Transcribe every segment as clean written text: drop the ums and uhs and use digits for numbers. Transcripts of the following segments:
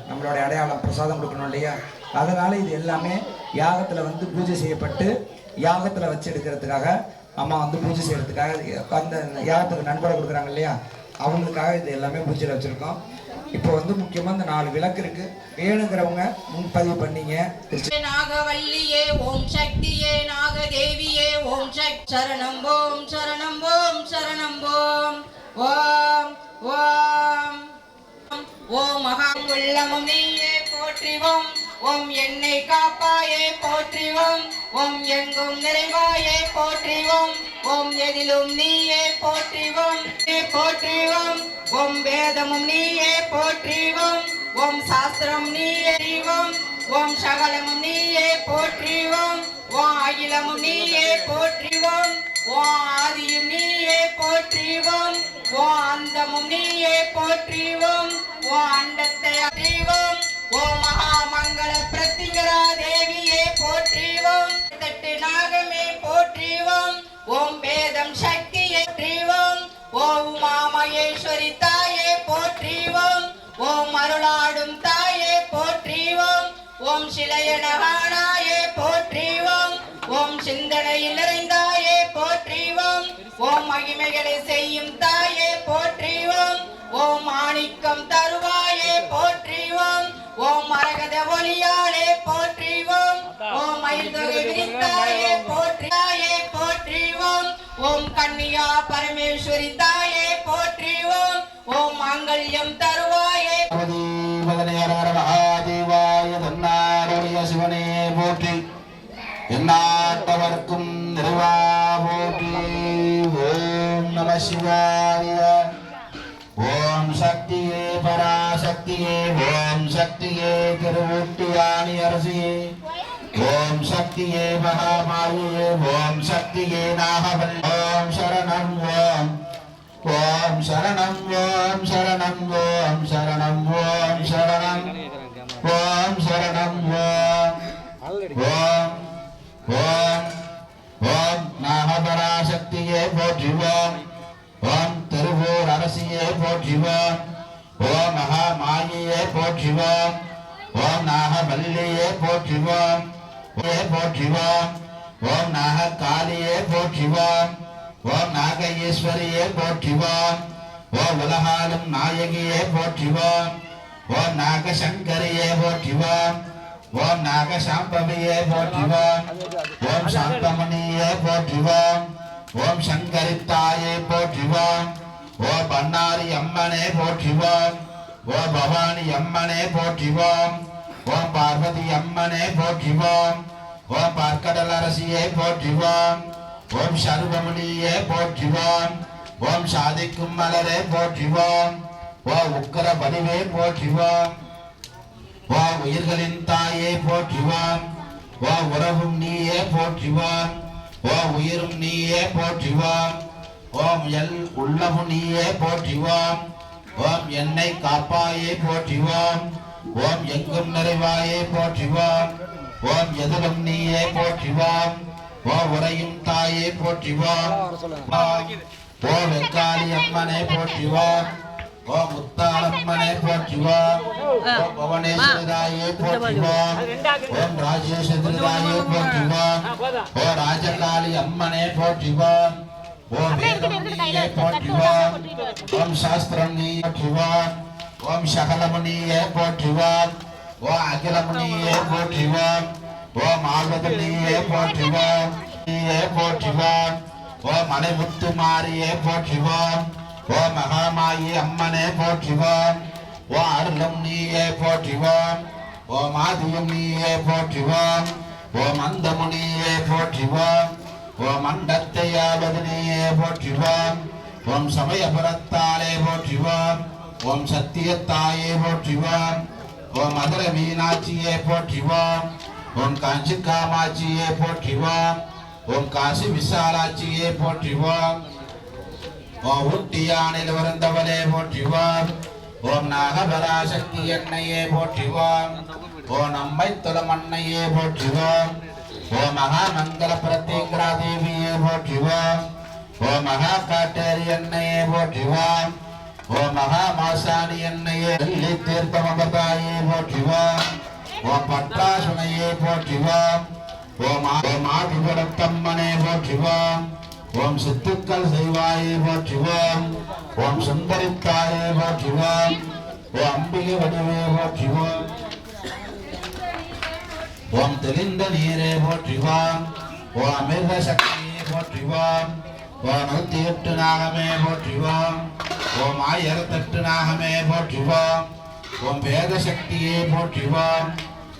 நம்மளுடைய அடையாளம் பிரசாதம் கொடுக்கணும் இல்லையா? அதனால இது எல்லாமே யாகத்துல வந்து பூஜை செய்யப்பட்டு யாகத்துல வச்சு எடுக்கிறதுக்காக அம்மா வந்து பூஜை செய்யறதுக்காக அந்த யாகத்துக்கு நண்பரை கொடுக்குறாங்க இல்லையா, அவங்களுக்காக இது எல்லாமே பூஜையில் வச்சிருக்கோம். இப்போ வந்து முக்கியமா இந்த 4 விளக்கு இருக்கு. வேணுங்கிறவங்க முன்பதிவு பண்ணீங்க. நாகவல்லியே ஓம் சக்தியே நாகதேவியே ஓம் சக்தி சரணம் ஓம் சரணம் ஓம் சரணம் ஓம் ஓம் ஓம் ஓம் மகா உள்ளமும் நீயே போற்றிவோம். ஓம் என்னை காப்பாயே போற்றிவோம். ஓம் எங்கும் நிறைவாயே போற்றிவோம். ஓம் எதிலும் நீயே போற்றிவோம் போற்றிவோம். ஓம் வேதமும் நீயே போற்றிவோம். ஓம் சாஸ்திரம் நீயே போற்றிவோம். ஓம் சகலமும் நீயே போற்றிவோம். ஓம் அகிலமும் நீயே போற்றிவோம். ஓம் ஆதியும் நீயே போற்றிவோம். ஓம் அந்தமும் நீயே போற்றிவோம். ஓம் அண்டத்தை அறிவோம். ஓம் மகாமங்கள பிரத்திங்கரா தேவியே போற்றிவோம். தட்டு நாகமே போற்றிவோம். ஓம் வேதம் சக்தியை போற்றிவோம். ஓம் உமாமகேஸ்வரி தாயே போற்றிவோம். ஓம் அருளாடும் தாயே போற்றிவோம். ஓம் சிலையனகானாயே போற்றிவோம். ஓம் சிந்தனையில் நிறைந்தாயே போற்றிவோம். ஓம் மகிமைகளை செய்யும் தாயே போற்றிவோம். ஓம் மாணிக்கம் தருவாயே போற்றிவோம். ஓம் மரகத ஒளியாலே போற்றிவோம். ஓம் மயில்தொகை விரித்தாயே போற்றியாயே போற்றிவோம். ஓம் கன்னியா பரமேஸ்வரி தாயே போற்றிவோம். ஓம் மாங்கல்யம் தருவாயே சிவனே போற்றி. எந்நாட்டவர்க்கும் நிறைவா போற்றி. ஓம் நம சிவாய. ஓம் சக்தியே பராசக்தியே. ஓம் சக்தியே திருவூட்டியாணி அரசியே. ஓம் சக்தியே மகாமாயே. ஓம் சக்தியே நாகவல். ஓம் சரணம் ஓம் ஓம் சரணம் ஓம் சரணம் ஓம் சரணம் ஓம் சரணம் ஓம் சரணம் ஓம் ஓம் ஓம் ஓம் நாகபராசக்தியே போற்றிவோம். ஓம் திருவூர் அரசியே போற்றிவோம். ஓம் மகாமாயே போற்றிவோம். ஓம் நாகவல்லியே போற்றிவோம் போற்றிவோம். ஓம் நாககாளியே போற்றிவோம். ஓம் நாக ஈஸ்வரியே போற்றிவோம். ஓம் உலகாலும் நாயகியே போற்றிவோம். ஓம் நாக சங்கரியே போற்றிவோம். ஓம் நாக சாம்பவியே போற்றிவோம். ஓம் சாந்தமணியே போற்றிவோம். ஓம் சங்கரித்தாயே போற்றிவோம். ஓம் பண்ணாரி அம்மனே போற்றிவோம். ஓம் பவானி அம்மனே போற்றிவோம். ஓம் பார்வதி அம்மனே போற்றிவோம். ஓம் பார்க்கடல் அரசியே போற்றிவோம். ஓம் சர்வமுனியே போற்றிவோம். ஓம் சாதிக்கும் மலரே போற்றிவோம். ஓம் உக்கர வடிவே போற்றிவோம். ஓம் உயிர்களின் தாயே போற்றிவோம். ஓம் உறவும் நீயே போற்றிவோம். ஓம் உயிரும் நீயே போற்றிவோம். ஓம் எல் உள்ளமும் நீயே போற்றிவோம். ஓம் என்னை காப்பாயே போற்றிவோம். ஓம் எங்கும் நிறைவாயே போற்றிவோம். ஓம் எதிலும் நீயே போற்றிவோம். ஓம் உரையும் தாயே போற்றிவோம். ஓம் வெங்காளி அம்மனை போற்றிவோம். ஓம் முத்தாளம்மனை போற்றிவோம். ஓம் புவனேஸ்வரிதாயே போற்றிவோம். ஓம் ராஜேஸ்வரிதாயே போற்றிவோம். ஓம் ராஜகாளி அம்மனை போற்றிவோம். ஓம் வேதமுனியே போற்றிவோம். ஓம் சாஸ்திரமுனியே போற்றிவோம். ஓம் சகலமுனியே போற்றிவோம். ஓம் அகிலமுனியே போற்றிவோம். ஓம் ஆழ்வதுனியே போற்றிவோம் போற்றிவோம். ஓம் மலைமுத்து மாரியே போற்றிவோம். ஓம் மகாமாயி அம்மனே போற்றிவோம். ஓம் அருளும் நீயே போற்றிவோம். ஓம் ஆதியும் நீயே போற்றிவோம். ஓம் அந்தமுனியே போற்றிவோம். ஓம் அண்டத்தையாவது நீயே போற்றிவோம். ஓம் சமயபுரத்தாலே போற்றிவோம். ஓம் சத்தியத்தாயே போற்றிவோம். ஓம் மதுர மீனாட்சியே போற்றிவோம். ஓம் காஞ்சி காமாட்சியே போற்றிவோம். ஓம் காசி விசாலாட்சியே போற்றிவோம். ஓம் ஊட்டியானில் வருந்தவளே போற்றிவோம். ஓம் நாகபராசக்தி எண்ணையே போற்றிவோம். ஓம் நம்மை துளமண்ணையே போற்றிவோம். ஓம் மகாமங்கல பிரத்யங்கரா தேவியே போற்றிவோம். ஓம் மகா காட்டேரி எண்ணையே போற்றிவோம். ஓம் மகாமாசாணி எண்ணையே வெள்ளி தீர்த்தமபதாயே போற்றிவோம் ஓம் பட்டாசுனையே போற்றிவோம் ஓம் ஆதிபுரத்தம்மனே போற்றிவோம் ஓம் சித்துக்கள் செய்வாயே போற்றிவோம் ஓம் சுந்தரித்தாயே போற்றிவோம் ஓம் அம்பிகை வடிவே போற்றிவோம் ஓம் தெளிந்த நீரே போற்றிவோம் ஓம் அமிர்த சக்தியே போற்றிவோம் ஓம் 108 நாகமே போற்றிவோம் ஓம் 1008 நாகமே போற்றிவோம் ஓம் வேத சக்தியே போற்றிவோம்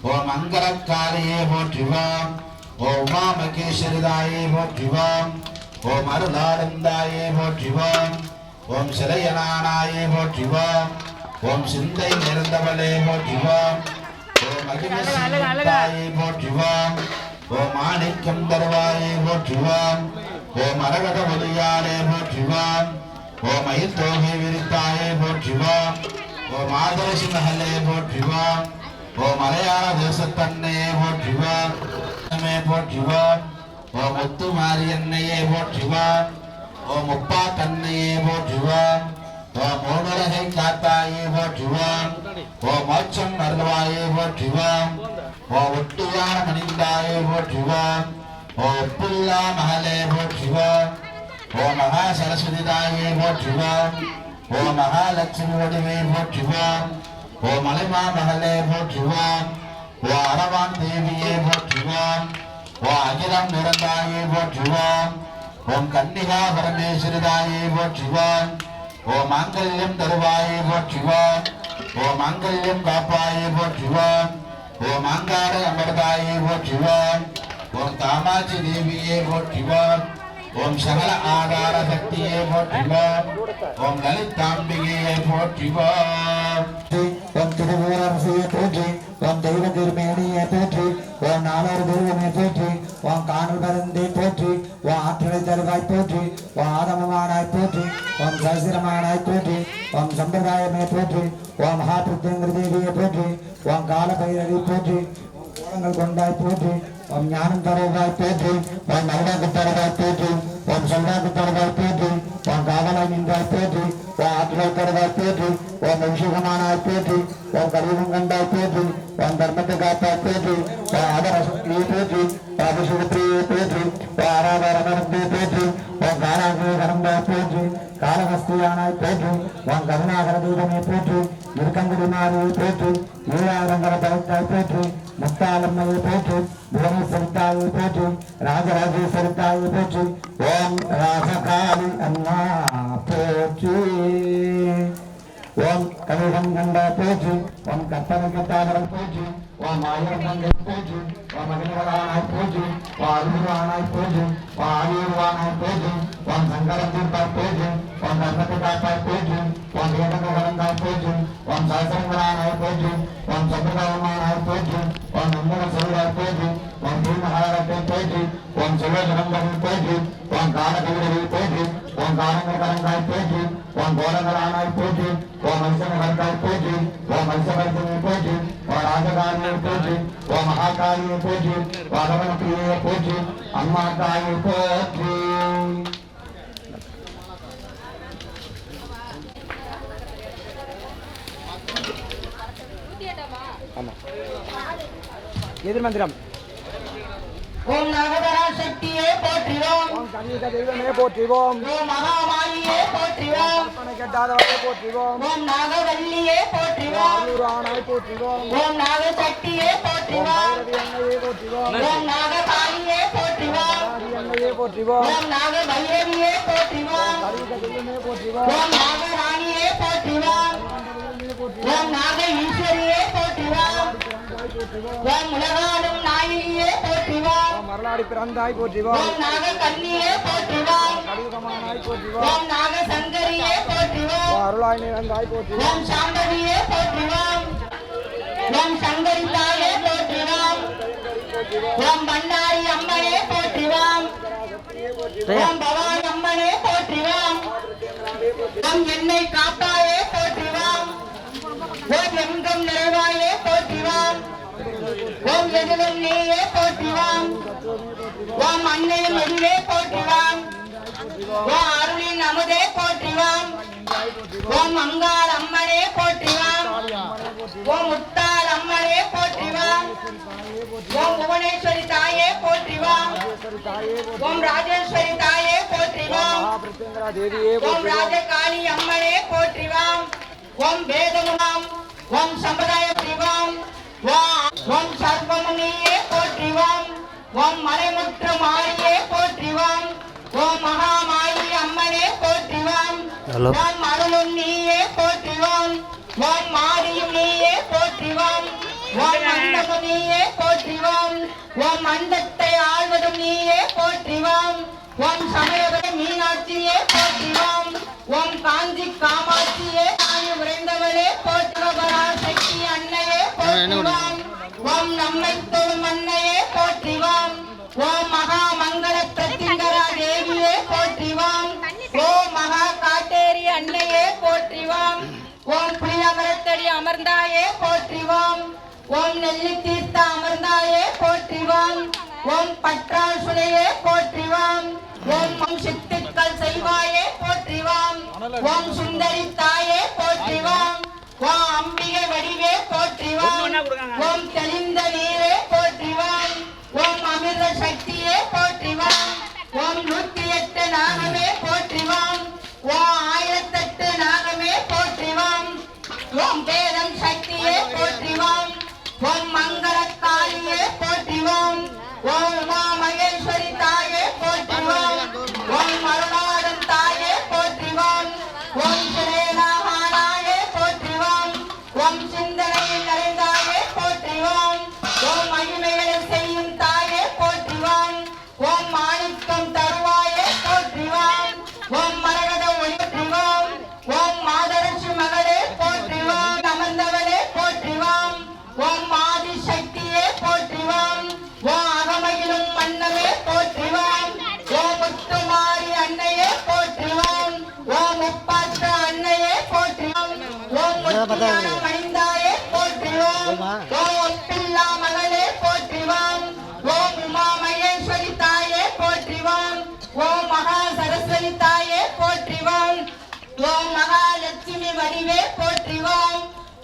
ஓம் மங்களக்காரியே போற்றிவோம் ஓம் உமா மகேஸ்வரிதாயே போற்றிவோம் ஓம் அருளானந்தாயே போற்றிவோம் ஓம் சிலையனானாயே போற்றிவோம் ஓம் சிந்தை நிறந்தவளே போற்றிவோம் ஓம் மகிமசீதாயே போற்றிவோம் ஓம் மாணிக்கம் தருவாயே போற்றிவோம் ஓம் அரகத ஒளியாரே போற்றிவோம் ஓம் மயில் தோகை விரித்தாயே போற்றிவோம் ஓம் ஆதரசி மகளே போற்றிவோம் ஓம் மலையாள தேசத்தன்னையே போற்றிவோம் போற்றிவோம் ஓம் முத்துமாரி எண்ணையே போற்றிவோம் ஓம் முப்பா தன்னையே போற்றிவோம் ஓம் மூணுலகை காத்தாயே போற்றிவோம் ஓம் மோட்சம் அருள்வாயே போற்றிவோம் ஓம் ஒட்டுவான மணிந்தாயே போற்றிவோம் ஓம் ஒப்புல்லா மகளே போற்றிவோம் ஓம் மகா சரஸ்வதி தாயே போற்றிவோம் ஓம் மகாலட்சுமி வடிவே போற்றிவோம் ஓம் மலைமா மகளே போற்றிவோம் ஓம் அரவான் தேவியே போற்றிவோம் ஓம் அகிலம் நிறந்தாயே போற்றிவோம் ஓம் கன்னிகா பரமேஸ்வரி தாயே போற்றிவோம் ஓம் மாங்கல்யம் தருவாயே போற்றிவோம் ஓம் மாங்கல்யம் காப்பாயே போற்றிவோம் ஓம் மாங்காட அமர்தாயே போற்றிவோம் ஓம் காமாட்சி தேவியே போற்றிவோம் ஓம் சகல ஆதார சக்தியே போற்றிவோம் ஓம் லலிதாம்பிகையே போற்றிவோம் ஓம் திருவூரரசியை போற்றி ஓம் தெய்வ திருமேனியை போற்றி ஓம் நாளொரு தெய்வமே போற்றி ஓம் காணல் பருந்தை போற்றி ஓம் ஆற்றலை தருவாய் போற்றி ஓம் ஆதமமானாய் போற்றி ஓம் சசிரமானாய் போற்றி ஓம் சம்பிரதாயமே போற்றி ஓம் மகாபிருத்தியங்கிற தேவியை போற்றி ஓம் கால பைரவி போற்றி கோலங்கள் கொண்டாய் போற்றி ஓம் ஞானம் தருவாய் போற்றி ஓம் நல்வாக்கு தருவாய் போற்றி ஓம் சொல்வாக்கு தருவாய் போற்றி ஓம் காவலாய் நின்றாய் போற்றி ஓம் ஆற்றலை தருவாய் போற்றி ஓம் அபிஷேகமானாய் போற்றி ஓம் கலியுகம் கண்டாய் போற்றி ஓம் தர்மத்தை காத்தாய் போற்றி ஓம் ஆதரசக்தியை போற்றி ஓம் அபிஷேகப்பிரியை போற்றி ஓம் ஆராதரமரத்தை போற்றி ஓம் காலாகிய கரந்தாய் போற்றி காலஹஸ்தியானாய் போற்றி ஓம் கருணாகர தீபமே போற்றி இருக்கங்குடி மாறியை போற்றி ஈழாரங்கர படைத்தாய் போற்றி முத்தாலம்மையை போற்றி புவனேஸ்வரித்தாயை போற்றி ராஜராஜேஸ்வரித்தாயை போற்றி ஓம் ராசகாளி அம்மா போற்றி ஓம் கலிகம் கண்டா போற்றி ஓம் கற்பனை கட்டாதவள் போற்றி ஓம் ஆயிரம் கங்கை போற்றி ஓம் அகிலவரானாய் போற்றி ஓம் அருள்வானாய் போற்றி ஓம் ஆயுர்வானாய் போற்றி ஓம் சங்கரம் தீர்ப்பாய் போற்றி ஓம் தர்மத்தை காப்பாய் போற்றி ஓம் வேதங்க வளர்ந்தாய் போற்றி ஓம் சாசங்கரானாய் போற்றி ஓம் சம்பிரதாயமானாய் போற்றி ஓம் நந்தன சொல்வாய் போற்றி ஓம் தீர்மகாரத்தை போற்றி ஓம் சிவஜனம்பரை போற்றி ஓம் காலகவிரவை போற்றி ஓம் காலங்கள் கலந்தாய் போற்றி ஓம் கோலங்களானாய் போற்றி ஓம் மனுஷனகர்ந்தாய் போற்றி ஓம் மனுஷவர்த்தனை போற்றி ஓம் ராஜகாரியை போற்றி ஓம் மகாகாரியை போற்றி வாகவன பிரியை போற்றி அம்மா தாயை போற்றி எதிர்மந்திரம் ஓம் நவதரா சக்தியே போற்றிவோம் ஓம் கலியுக தெய்வமே போற்றிவோம் ஓம் மகாமாயியே போற்றிவோம் கற்பனை கட்டாதவளை போற்றிவோம் ஓம் நாகவல்லியே போற்றிவோம் ஆயுரானாய் போற்றிவோம் ஓம் நாகசக்தியே போற்றிவோம் பைரவி அன்னையே போற்றிவோம் ஓம் நாககாளியே போற்றிவோம் ஆதி அன்னையே போற்றிவோம் ஓம் நாகபைரவியே போற்றிவோம் கலியுக தெய்வமே போற்றிவோம் ஓம் நாகராணியே போற்றிவோம் ஓம் நாக ஈஸ்வரியே போற்றிவோம் ஓம் உலகாலும் நாயகியே போற்றிவோம் மரளாடி பிறந்தாய் போற்றிவோம் ஓம் நாக கன்னியே போற்றிவோம் கலியுகமானாய் போற்றிவோம் ஓம் நாக சங்கரியே போற்றிவோம் அருளாய் நிறந்தாய் போற்றிவோம் ஓம் சாம்பவியே போற்றிவோம் ஓம் சங்கரி தாயே போற்றிவோம் ஓம் பண்டாரி அம்மனே போற்றிவோம் ஓம் பவானி அம்மனே போற்றிவோம் ஓம் என்னை காப்பாயே போற்றிவோம் ஓம் எங்கும் நிறைவாயே போற்றிவோம் ஓம் எதிலும் நீயே போற்றிவோம் ஓம் அன்னையும் எதிரே போற்றிவோம் ஓம் அருளின் அமுதே போற்றிவோம் ஓம் அங்காள் அம்மனே போற்றிவாம் ஓம் முத்தாள் அம்மனே போற்றிவாம் ஓம் புவனேஸ்வரி தாயே போற்றிவாம் ஓம் ராஜேஸ்வரி தாயே போற்றிவாம் ஓம் ராஜகாளி அம்மனே போற்றிவாம் ஓம் வேதமுனாம் ஓம் சம்பிரதாய பிரிவாம் ஓம் சர்வமுனியே போற்றிவாம் ஓம் மலைமுற்று மாரியே போற்றிவாம் ஓம் மகாமாயி அம்மனே போற்றிவாம் ஓம் அருளும் நீயே போற்றிவாம் ஓம் மாரியும் நீயே போற்றிவாம் ஓம் அண்டமும் நீயே போற்றிவாம் ஓம் அண்டத்தை ஆள்வதும் நீயே போற்றிவாம் ஓம் சமயவரை மீனாட்சியே போற்றிவாம் ஓம் காஞ்சி காமாட்சியே தாய் உறைந்தவளே போற்றுவரா சக்தி அன்னையே போற்றிவாம் ஓம் நம்மை தொழும் அன்னையே போற்றிவாம் ஓம் மகா மங்கள பிரத்திங்கரா தேவியே போற்றிவாம் ஓம் மகா காட்டேரி அன்னையே போற்றிவாம் ஓம் புளியமரத்தடி அமர்ந்தாயே போற்றிவாம் ஓம் நெல்லி தீர்த்த அமர்ந்தாயே போற்றிவாம் ஓம் பற்றால் சுனையே போற்றிவாம் ஓம் சித்துக்கள் செய்வாயே போற்றிவாம் ஓம் சுந்தரி தாயே போற்றிவாம் ஓம் அம்பிகை வடிவே போற்றிவாம் ஓம் தெளிந்த நீரே போற்றிவாம் ஓம் அமிர்த சக்தியே போற்றிவாம் ஓம் 108 நாகமே போற்றிவாம் ஓம் 1008 நாகமே போற்றிவாம் ஓம் வேதம் சக்தியே போற்றிவாம் ஓம் மங்கள காளியே போற்றிவாம் ஓம் உமா மகேஸ்வரி தாயே போற்றிவாம் ஓம் மருளாளன் தாயே போற்றிவாம் ஓம் சிரேனாகாயே போற்றிவாம் ஓம் சிந்தனையில் நிறைந்தாயே போற்றிவாம் ஓம் மகிமைகளை செய்யும் தாயே போற்றிவாம் ஓம் மாணிக்கம் தருவாயே போற்றிவாம் ஓம் மரகத ஒளிவாம் ஓம் மாதரட்சி மகளே போற்றிவாம் அமர்ந்தவளே போற்றிவாம் ஓம் ஆதி சக்தியே போற்றிவாம் ஓம் அகமகிலும் மன்னவே போற்றிவாம் ஓம் முத்துமாரி அன்னையே போற்றிவாம் ஓம் முப்பாற்று அன்னையே போற்றிவாம் ஓம் முத்துமான மணிந்தாயே போற்றிவாம் ஓம் ஒப்பில்லா மகளே போற்றிவாம் ஓம் உமா மகேஸ்வரி தாயே போற்றிவாம் ஓம் மகா சரஸ்வதி தாயே போற்றிவாம் ஓம் மகாலட்சுமி வடிவே போற்றிவாம்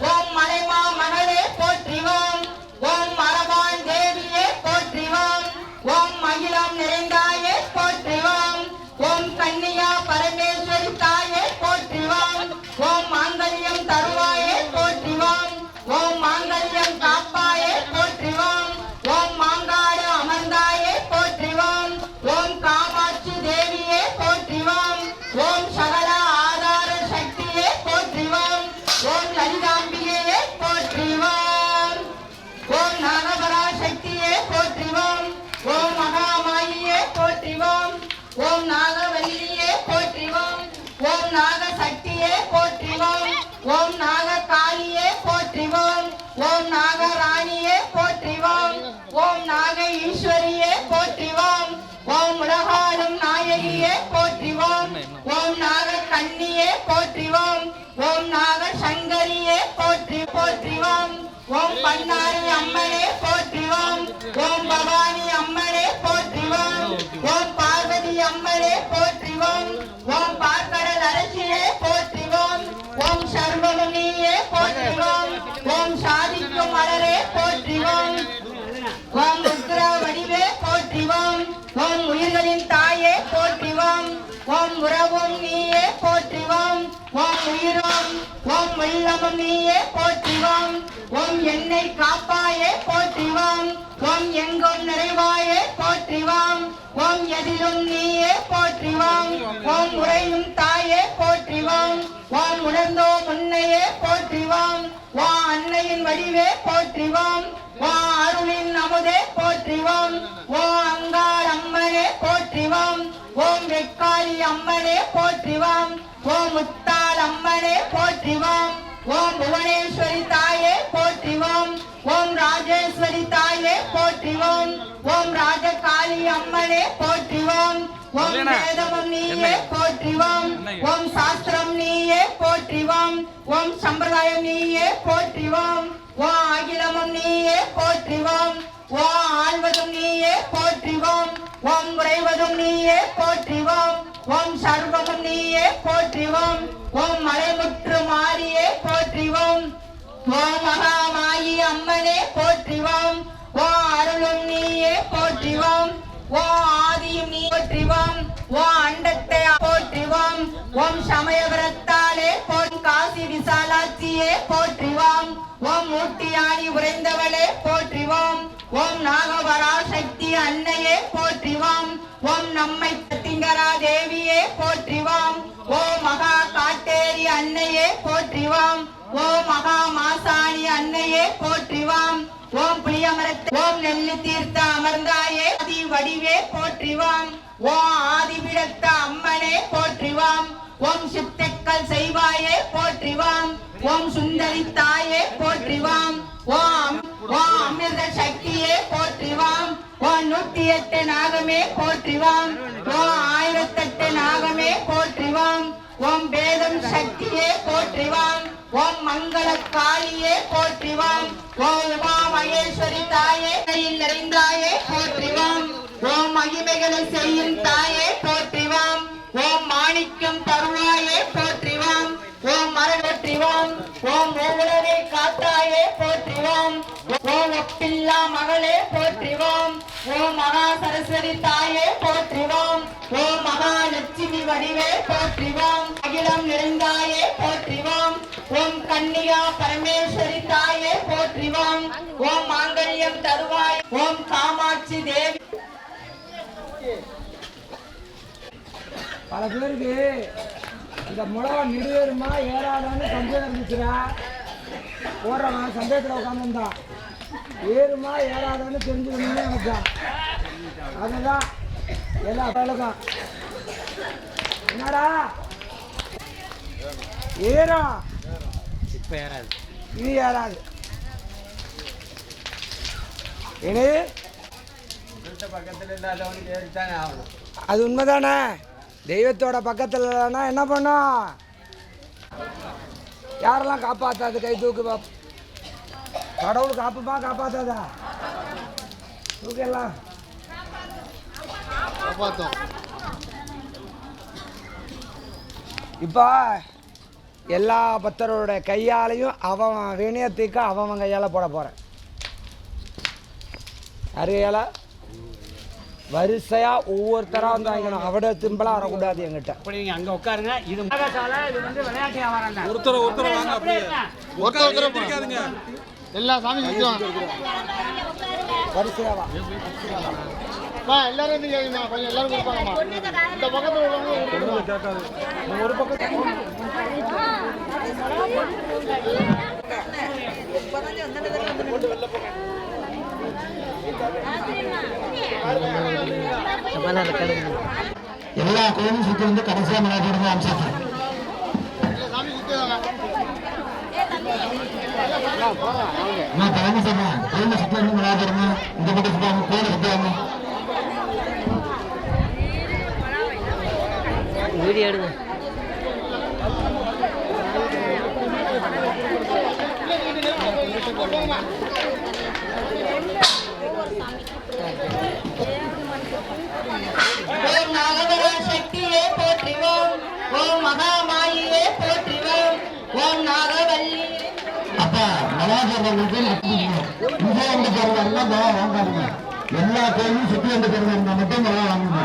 ஓம் மலைமா மகளே போற்றிவாம் ஓம் மரபான் தேவியே போற்றிவாம் ஓம் மகிழம் நிறைந்தாயே போற்றிவாம் ஓம் கன்னியா பரமேஸ்வரி தாயே போற்றிவாம் ஓம் மாங்கல்யம் தருவாயே போற்றிவாம் ஓம் மாங்கல்யம் காப்பாயே போற்றிவாம் ஓம் மாங்காடு அமர்ந்தாயே போற்றிவாம் ஓம் காமாட்சி தேவியே போற்றிவாம் ஓம் சகல ஆதார சக்தியே போற்றிவாம் ஓம் லலிதாம்பிகையே போற்றிவாம் ஓம் நாகபரா சக்தியே போற்றிவாம் ஓம் மகாமாயியே போற்றிவாம் ஓம் நாகவல்லியே போற்றிவாம் ஓம் நாக சக்தியே போற்றிவாம் ஓம் நாக காளியே போற்றிவாம் ஓம் நாகராணியே போற்றிவாம் ஓம் நாக ஈஸ்வரியே போற்றிவாம் ஓம் உலகாளும் நாயகியே போற்றிவாம் ஓம் நாக கன்னியே போற்றிவாம் ஓம் நாக சங்கரியே போற்றிவாம் ஓம் பண்ணாரி அம்மனே போற்றிவாம் ஓம் பவானி அம்மனே போற்றிவாம் ஓம் பார்வதி அம்மனே போற்றிவாம் ஓம் பார்க்கடல் அரசியே போற்றிவாம் ஓம் சர்வமுனியே போற்றிவாம் ஓம் சாதிக்கும் மலரே போற்றிவாம் ஓம் ருத்ர வடிவே போற்றிவாம் ஓம் உயிர்களின் தாயே போற்றிவாம் ஓம் உறவும் நீயே போற்றிவாம் ஓம் உயிரோம் ஓம் உள்ளமும் நீயே போற்றிவாம் ஓம் என்னை காப்பாயே போற்றிவாம் ஓம் எங்கும் நிறைவாயே போற்றிவாம் ஓம் எதிலும் நீயே போற்றிவாம் ஓம் உறையும் தாயே போற்றிவாம் ஓம் உணர்ந்தோ முன்னையே போற்றிவாம் ஓம் அன்னையின் வடிவே போற்றிவாம் ஓம் அருளின் அமுதே போற்றிவாம் ஓம் அங்காள் அம்மனே போற்றிவாம் ஓம் வெக்காளி அம்மனே போற்றிவாம் ஓம் முத்தாள் அம்மனே போற்றிவாம் ஓம் புவனேஸ்வரி தாயே போற்றிவாம் ஓம் ராஜேஸ்வரி தாயே போற்றிவாம் ஓம் ராஜகாளி அம்மனே போற்றிவாம் ஓம் வேதமும் நீயே போற்றிவாம் ஓம் சாஸ்திரம் நீயே போற்றிவாம் ஓம் சம்பிரதாயம் நீயே போற்றிவாம் ஓம் அகிலமும் நீயே போற்றிவாம் ஓம் ஆழ்வதும் நீயே போற்றிவாம் ஓம் உறைவதும் நீயே போற்றிவாம் ஓம் சர்வமும் நீயே போற்றிவோம் ஓம் மலைமுற்று மாறியே போற்றிவோம் ஓம் மகாமாயி அம்மனே போற்றிவோம் ஓம் அருளும் நீயே போற்றிவோம் ஓம் ஆதியும் நீ போற்றிவோம் ஓம் அண்டத்தை போற்றிவோம் ஓம் சமயபுரத்தாலே போன் காசி விசாலாட்சியே போற்றிவோம் ஓம் மூர்த்தியாணி உறைந்தவளே போற்றிவோம் ஓம் நாகபராசக்தி அன்னையே போற்றிவோம் ஓம் நம்மை திங்கரா தேவியே போற்றிவோம் ஓம் மகா காட்டேரி அன்னையே போற்றிவோம் ஓம் மகா மாசாணி அன்னையே போற்றிவோம் ஓம் புளியமரத்தை ஓம் நெல்லி தீர்த்த அமர்ந்தாயே ஆதி வடிவே போற்றிவோம் ஓம் ஆதிபிடத்த அம்மனே போற்றிவோம் ஓம் சித்தக்கல் செய்வாயே போற்றிவோம் ஓம் சுந்தரி தாயே போற்றிவோம் ஓம் ஓம் அமிர்த சக்தியே போற்றிவோம் ஓம் 108 நாகமே போற்றிவோம் ஓம் 1008 நாகமே போற்றிவோம் ஓம் வேதம் சக்தியே போற்றிவோம் ஓம் மங்கள காளியே போற்றிவோம் ஓம் உமா மகேஸ்வரி தாயே நிறைந்தாயே போற்றிவோம் ஓம் மகிமைகளை செய்யும் தாயே போற்றிவோம் ஓம் மாணிக்கம் தருவாயே போற்றிவோம் ஓம் மரகொற்றிவோம் ஓம் மூலரை காத்தாயே போற்றிவோம் ஓம் ஒப்பில்லா மகளே போற்றிவோம் ஓம் மகா சரஸ்வதி தாயே போற்றிவோம் ஓம் மகாலட்சுமி வடிவே போற்றிவோம் அகிலம் நிறைந்தாயே போற்றிவோம் ஓம் கன்னிகா பரமேஸ்வரி தாயே போற்றிவோம் ஓம் மாங்கல்யம் தருவாய் ஓம் காமாட்சி தேவி. பல பேருக்கு இந்த முளவா நிறைவேறுமா ஏறாதான்னு சந்தேகம் இருந்துச்சுடா. போடுறவன் சந்தேகத்தில் உட்காந்துருந்தான். ஏறுமா ஏறாதான்னு தெரிஞ்சுக்கணும்னு நினைச்சான். அதுதான் எல்லா பழக்கம். என்னடா ஏறும், இப்போ ஏறாது, இது ஏறாது. ஏனே பக்கத்தில் இல்லாதவனுக்கு ஏறித்தானே ஆகணும். அது உண்மைதானே. தெய்வத்தோட பக்கத்தில் இல்லைன்னா என்ன பண்ணும்? யாரெல்லாம் காப்பாற்றாது? கை தூக்கு பாப். கடவுள் காப்புமா காப்பாற்றாதா? தூக்கெல்லாம் காப்பாற்றும். இப்போ எல்லா பக்தரோட கையாலையும் அவன் வினயத்துக்கு அவன் கையால் போட போகிறேன். அருகையால் வரிசையா ஒவ்வொருத்தரா வந்து வாங்கிக்கணும். அவட திம்பலா வரக்கூடாது எங்கிட்ட. அப்படி நீங்க அங்க உட்காருங்க. இது மகாசாலை, இது வந்து விளையாட்டு வியாபாரம் தான். ஒருத்தர் வாங்க, அப்படியே ஒருத்தர் பிடிக்காதுங்க. எல்லா சாமி சுத்துவாங்க. வரிசையாவா எல்லாரும் வந்து கொஞ்சம் எல்லாரும் கொடுப்பாங்கம்மா. இந்த பக்கத்துல உள்ளவங்க கேட்காது. ஒரு பக்கத்துல எல்லா கோயிலும் சுற்றி வந்து கடைசியாக மலையாடுறது அம்சத்தை சாமி சுத்துவாங்க. நான் தலைமை சொன்னேன். கோயிலை சுற்றி வந்து மலையாடுறேன். இந்த பக்கம் சுற்றுவாங்க, கோயிலை சுற்றுவாங்க. வீடியோ எடுங்க. ஓம் நாகபராசக்தியே போற்றிவோம் ஓம் மகாமாயியே போற்றிவோம் ஓம் நாகவல்லியே. அப்பா மலையாடுறவங்களுக்கு இங்கே வந்து போறதெல்லாம் மழை வாங்காதுங்க. எல்லா கோயிலும் சுற்றி வந்து போறது மட்டும் மழை வாங்குங்க.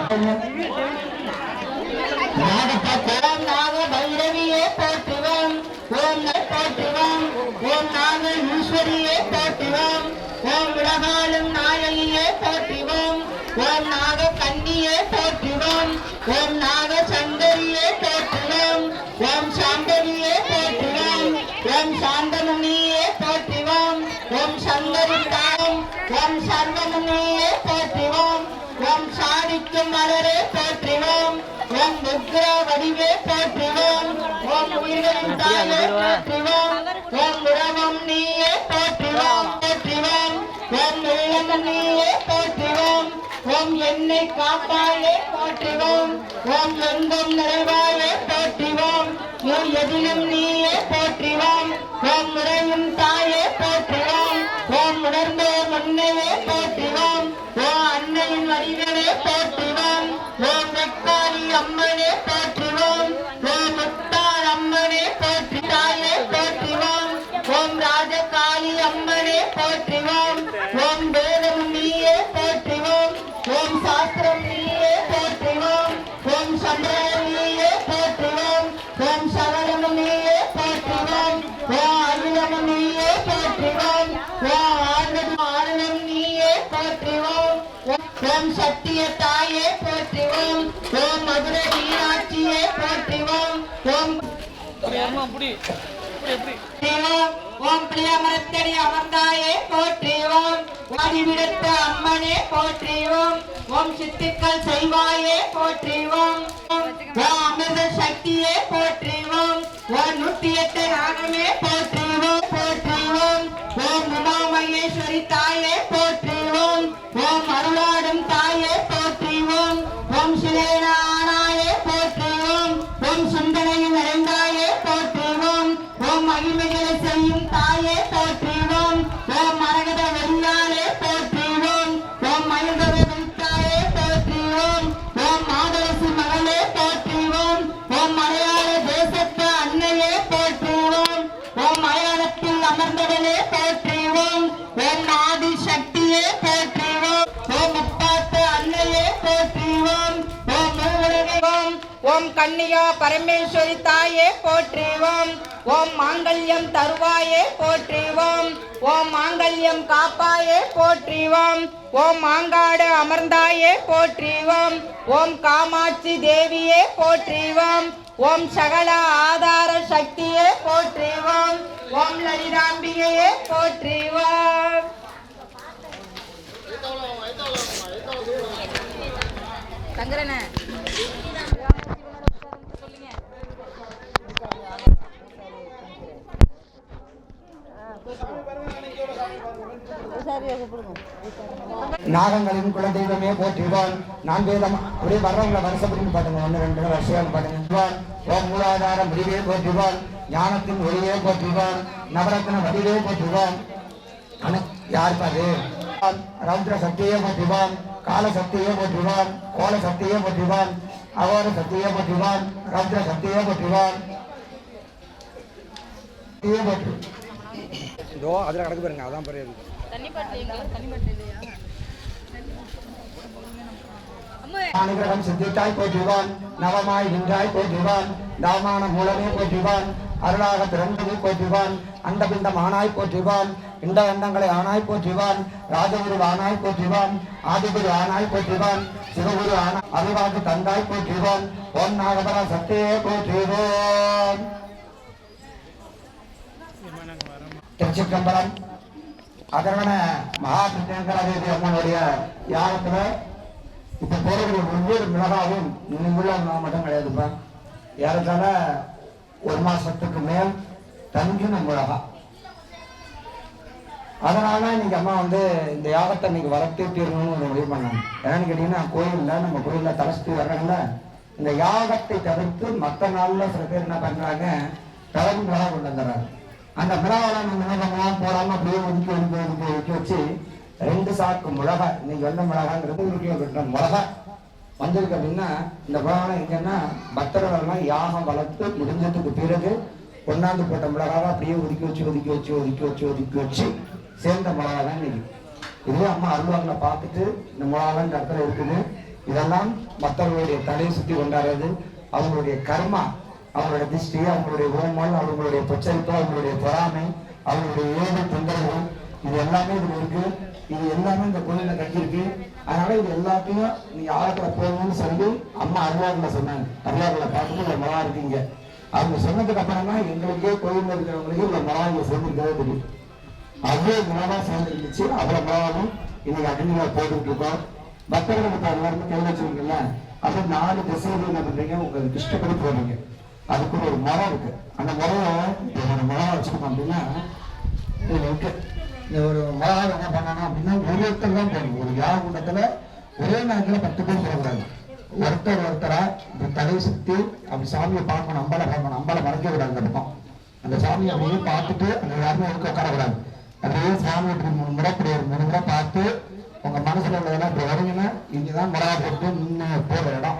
ஓம் நாக பைரவியே போற்றுவோம் ஓம் போற்றுவோம் ஓம் நாக ஈஸ்வரியே போற்றுவோம் ஓம் உலகாலும் நாயகியே போற்றுவோம் ஓம் நாக கன்னியே போற்றுவோம் ஓம் நாக சந்தரியே போற்றுவோம் ஓம் சாந்தரியே போற்றுவோம் ஓம் சாந்தமுனியே போற்றுவோம் ஓம் சந்தரி தாயம் ஓம் சர்வமுனியே போற்றுவோம் ஓம் சாதிக்கும் மலரே போற்றுவோம் ஓம் உக்ர வடிவே போற்றுவோம் ஓம் உயிரின் தாயே போற்றுவோம் ஓம் உறவும் நீயே போற்றுவோம் போற்றுவோம் ஓம் உள்ளமும் நீயே போற்றுவோம் ஓம் என்னை காப்பாயே போற்றுவோம் ஓம் எங்கும் நிறைவாயே போற்றுவோம் ஓம் எதிலும் நீயே போற்றுவோம் ஓம் உறையும் தாயே போற்றுவோம் ஓம் உணர்ந்தோ முன்னையே போற்றுவோம் ஓம் அன்னையின் வடிகளே போற்றுவோம் ஓம் வெக்காரி அம்மனே போற்றுவோம் ஓம் முத்தாள் அம்மனே போற்றி தாயே போற்றுவோம் ஓம் ராஜகாளி அம்மனே போற்றுவோம் ஓம் வேதம் நீயே போற்றுவோம் ஓம் சாஸ்திரம் நீயே போற்றுவோம் ஓம் சந்திரன் நீயே போற்றுவோம் ஓம் சகலம் நீயே போற்றுவோம் ஓம் அகிலம் நீயே போற்றுவோம் ஓம் ஆனந்தம் நீயே போற்றுவோம் ஓம் சத்திய தாயே போற்றுவோம் ஓம் மதுரை மீனாட்சியே போற்றுவோம் ஓம் ஓம் பிரியமரத்தடி அமர்ந்தாயே போற்றுவோம் வாடிவிடுத்த அம்மனே போற்றுவோம் ஓம் சித்துக்கள் செய்வாயே போற்றுவோம் ஓம் அமிர்த சக்தியே போற்றுவோம் ஓம் 108 நாகமே போற்றுவோம் போற்றுவோம் ஓம் உமாமகேஸ்வரி தாயே போற்றுவோம் ஓம் அருளாடும் தாயே போற்றுவோம் ஓம் சிலேனாயே போற்றுவோம் ஓம் சிந்தனையில் நிறைந்தாயே போற்றுவோம் ஓம் மகிமைகளை செய்யும் தாயே போற்றுவோம் ஓம் மரகத வெள்ளாலே போற்றுவோம் ஓம் மயுகவ வெள்ளாயே போற்றுவோம் ஓம் மாதரசி மகளே போற்றுவோம் ஓம் மலையாள தேசத்து அன்னையே போற்றுவோம் ஓம் மலையாளத்தில் அமர்ந்தவனே போற்றுவோம் ஓம் ஆதி சக்தியே போற்றுவோம் ஓம் முப்பாத்து அன்னையே போற்றுவோம் ஓம் மூவுலகம் ஓம் கன்னியா பரமேஸ்வரி தாயே போற்றுவோம் ஓம் மாங்கல்யம் தருவாயே போற்றுவோம் ஓம் மாங்கல்யம் காப்பாயே போற்றுவோம் ஓம் மாங்காடு அமர்ந்தாயே போற்றுவோம் ஓம் காமாட்சி தேவியே போற்றுவோம் ஓம் சகல ஆதார சக்தியே போற்றுவோம் ஓம் லலிதாம்பிகையே போற்றுவோம் சங்கரன நாகங்களின் குலதெய்வமே போற்றுவான். நான் வேதம் அப்படியே வர்றவங்களை வருஷப்படின்னு பாட்டுங்க. 1 2 வருஷம் பாட்டுங்க. ஓம் மூலாதார முடிவே போற்றுவான். ஞானத்தின் ஒளியே போற்றுவான். நவரத்ன வடிவே போற்றுவான். யார் பாரு ரௌத்ர சக்தியே போற்றுவான். கால சக்தியே போற்றுவான். கோல சக்தியே போற்றுவான். அகோர சக்தியே போற்றுவான். ரௌத்ர சக்தியே போற்றுவான். போற்று இதோ அதில் கிடக்கு பாருங்க. அதான் பாரு அனுகிரகம் சித்தித்தாய் போற்றுவான். நவமாய் நின்றாய் போற்றுவான். தாமான மூலமே போற்றுவான். அருளாக பிறந்ததை போற்றுவான். அண்டபிண்டம் ஆனாய் போற்றுவான். இண்ட அண்டங்களை ஆனாய் போற்றுவான். ராஜகுரு ஆனாய் போற்றுவான். ஆதிகுரு ஆனாய் போற்றுவான். சிவகுரு ஆனா அறிவாக்கு தந்தாய் போற்றுவான். ஓம் நாகபர சக்தியே போற்றுவோம். திருச்சிற்றம்பலம் அதர்வன மகாபிரியங்கராதேவி அம்மனுடைய யாகத்துல இப்ப போறக்கூடிய ஒவ்வொரு மிளகாவும் உள்ள மட்டும் கிடையாதுப்பா. ஏறத்தால 1 மாசத்துக்கு மேல் தங்கின மிளகா. அதனால இன்னைக்கு அம்மா இந்த யாகத்தை இன்னைக்கு வளர்த்து தீரணும்னு ஒரு முடிவு பண்ணாங்க. என்னன்னு கேட்டீங்கன்னா கோயில்ல நம்ம கோயில்ல தலசுத்தி வர்றாங்கல்ல, இந்த யாகத்தை தவிர்த்து மற்ற நாள்ல சில பேர் என்ன பண்றாங்க, கலந்து மிளகா கொண்டு வந்துடுறாங்க. அந்த மிளகால நம்ம மிளகாலாம் போடாம அப்படியே ஒதுக்கி வச்சு 2 சாக்கு மிளகா, இன்னைக்கு வெள்ள மிளகாங்கிறது 1 கிலோ கட்டின மிளகா வந்திருக்கு அப்படின்னா, இந்த மிளகா எங்கன்னா பக்தர்கள்லாம் யாகம் வளர்த்து முடிஞ்சதுக்கு பிறகு கொண்டாந்து போட்ட மிளகாவை அப்படியே ஒதுக்கி வச்சு சேர்ந்த மிளகா தான் இன்னைக்கு. இதுவே அம்மா அருள்வாங்களை பார்த்துட்டு இந்த மிளகாலாம் இந்த இடத்துல இருக்குது. இதெல்லாம் பக்தர்களுடைய தலையை சுற்றி கொண்டாடுறது, அவங்களுடைய கர்மா, அவங்களுடைய திருஷ்டி, அவங்களுடைய ஓமல், அவங்களுடைய பச்சரிப்பு, அவங்களுடைய பொறாமை, அவங்களுடைய ஏழு தொந்தரவு, இது எல்லாமே இதுல இருக்கு. இது எல்லாமே இந்த கோயில கட்டியிருக்கு. அதனால இது எல்லாத்தையும் நீங்க ஆழத்துல போகணும்னு சொல்லி அம்மா அருளாறுல சொன்னாங்க. அருளாறுல பார்த்துட்டு ஒரு மரம் இருக்கீங்க. அவங்க சொன்னதுக்கு அப்புறம் தான் எங்களுக்கே கோயில்ல இருக்கிறவங்களுக்கு இந்த மரம் இங்க சேர்ந்துருக்கவே தெரியும். அவ்வளவு மிளகா சேர்ந்துருந்துச்சு. அவ்வளவு மிளகாவும் இன்னைக்கு அக்னியில போட்டுட்டு இருக்கோம். பக்தர்களுக்கு எல்லாருமே கேள்வி வச்சிருக்கீங்கல்ல, அப்ப 4 திசையில என்ன பண்றீங்க, உங்களுக்கு இஷ்டப்படி போடுறீங்க. அதுக்கு ஒரு மரம் இருக்கு. அந்த முறையை ஒரு மரம் வச்சுக்கணும் அப்படின்னா இந்த ஒரு மரம் என்ன பண்ணணும் அப்படின்னா ஒருத்தர் தான் போடணும். ஒரு யாக கூட்டத்துல ஒரே நேரத்துல 10 பேர் போடக்கூடாது. ஒருத்தரா இந்த தலை சுத்தி அப்படி சாமியை பார்க்கணும். அம்பலை பார்க்கணும். அம்பலை மறைக்க விடாது. அந்த பக்கம் அந்த சாமியை அப்படியே பார்த்துட்டு அந்த யாருமே ஒதுக்க உட்காரக்கூடாது. அப்படியே சாமி இப்படி 3 முறை இப்படி ஒரு 3 முறை பார்த்து உங்க மனசுல உள்ளதெல்லாம் இப்படி வரீங்கன்னா இங்கதான் மிளகா போட்டு நின்று போடுற இடம்.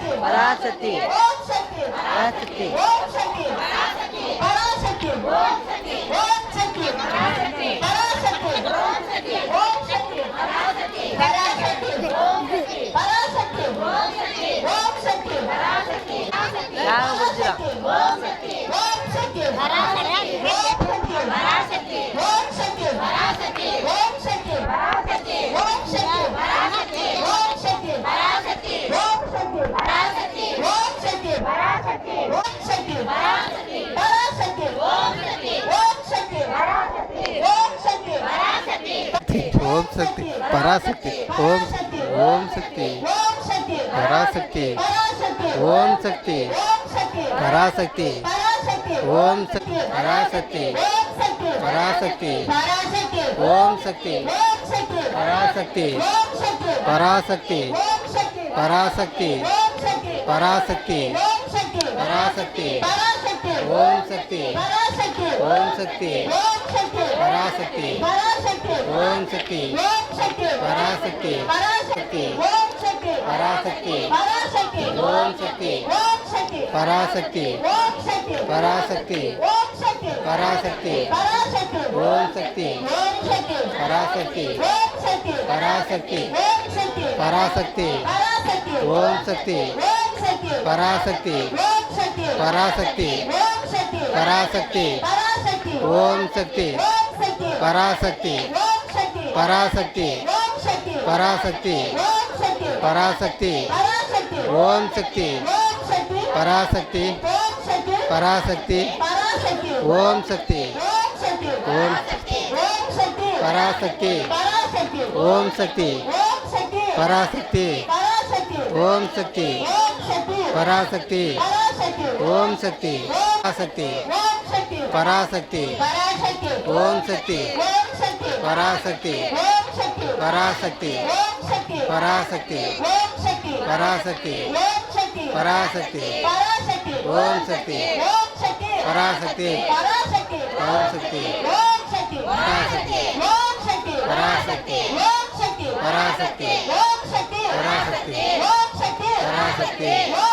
பராசக்தி ஓம் சக்தி பராசக்தி ஓம் சக்தி பராசக்தி ஓம் சக்தி ஓம் சக்தி பராசக்தி பராசக்தி ஓம் சக்தி பராசக்தி பராசக்தி ஓம் சக்தி பராசக்தி ஓம் சக்தி ஓம் சக்தி பராசக்தி யாகம் முடிஞ்சிடும் ஓம் சக்தி ஓம் சக்தி பராசக்தி ஓம் சக்தி பராசக்தி ஓம் சக்தி பராசக்தி ஓம் சக்தி பராசக்தி ஓம் சக்தி பராசக்தி ஓம் சக்தி பராசக்தி ஓம் சக்தி பராசக்தி ஓம் சக்தி பராசக்தி பராசக்தி ஓம் சக்தி ஓம் சக்தி பராசக்தி ஓம் சக்தி பராசக்தி ஓம் சக்தி பராசக்தி ஓம் ஓம் சக்தி ஓம் சக்தி பராசக்தி பராசக்தி ஓம் சக்தி ஓம் சக்தி பராசக்தி பராசக்தி ஓம் சக்தி பராசக்தி ஓம் சக்தி பராசக்தி பராசக்தி ஓம் சக்தி ஓம் சக்தி பராசக்தி ஓம் சக்தி பராசக்தி ஓம் சக்தி பராசக்தி ஓம் சக்தி பராசக்தி ஓம் சக்தி பராசக்தி பராசக்தி ஓம் சக்தி பராசக்தி ஓம் சக்தி ஓம் சக்தி பராசக்தி பராசக்தி ஓம் சக்தி ஓம் சக்தி பராசக்தி பராசக்தி ஓம் சக்தி பராசக்தி பராசக்தி ஓம் சக்தி ஓம் சக்தி பராசக்தி ஓம் சக்தி பராசக்தி ஓம் சக்தி பராசக்தி பராசக்தி ஓம் சக்தி ஓம் சக்தி பராசக்தி ஓம் சக்தி பராசக்தி ஓம் சக்தி பராசக்தி பராசக்தி ஓம் சக்தி ஓம் சக்தி பராசக்தி ஓம் சக்தி பராசக்தி ஓம் சக்தி பராசக்தி பராசக்தி ஓம் சக்தி ஓம் சக்தி பராசக்தி ஓம் சக்தி பராசக்தி ஓம் சக்தி பராசக்தி ஓம் சக்தி பராசக்தி பராசக்தி ஓம் சக்தி ஓம் சக்தி பராசக்தி ஓம் சக்தி பராசக்தி பராசக்தி ஓம் சக்தி ஓம் சக்தி ஓம் ஓம் சக்தி பராசக்தி பராசக்தி ஓம் சக்தி ஓம் சக்தி பராசக்தி பராசக்தி ஓம் சக்தி ஓம் சக்தி பராசக்தி பராசக்தி ஓம் சக்தி பராசக்தி ஓம் சக்தி பராசக்தி பராசக்தி ஓம் சக்தி ஓம் சக்தி பராசக்தி ஓம் சக்தி பராசக்தி ஓம் சக்தி பராசக்தி ஓம் சக்தி பராசக்தி ஓம் சக்தி பராசக்தி பராசக்தி ஓம் சக்தி ஓம் சக்தி பராசக்தி பராசக்தி ஓம் சக்தி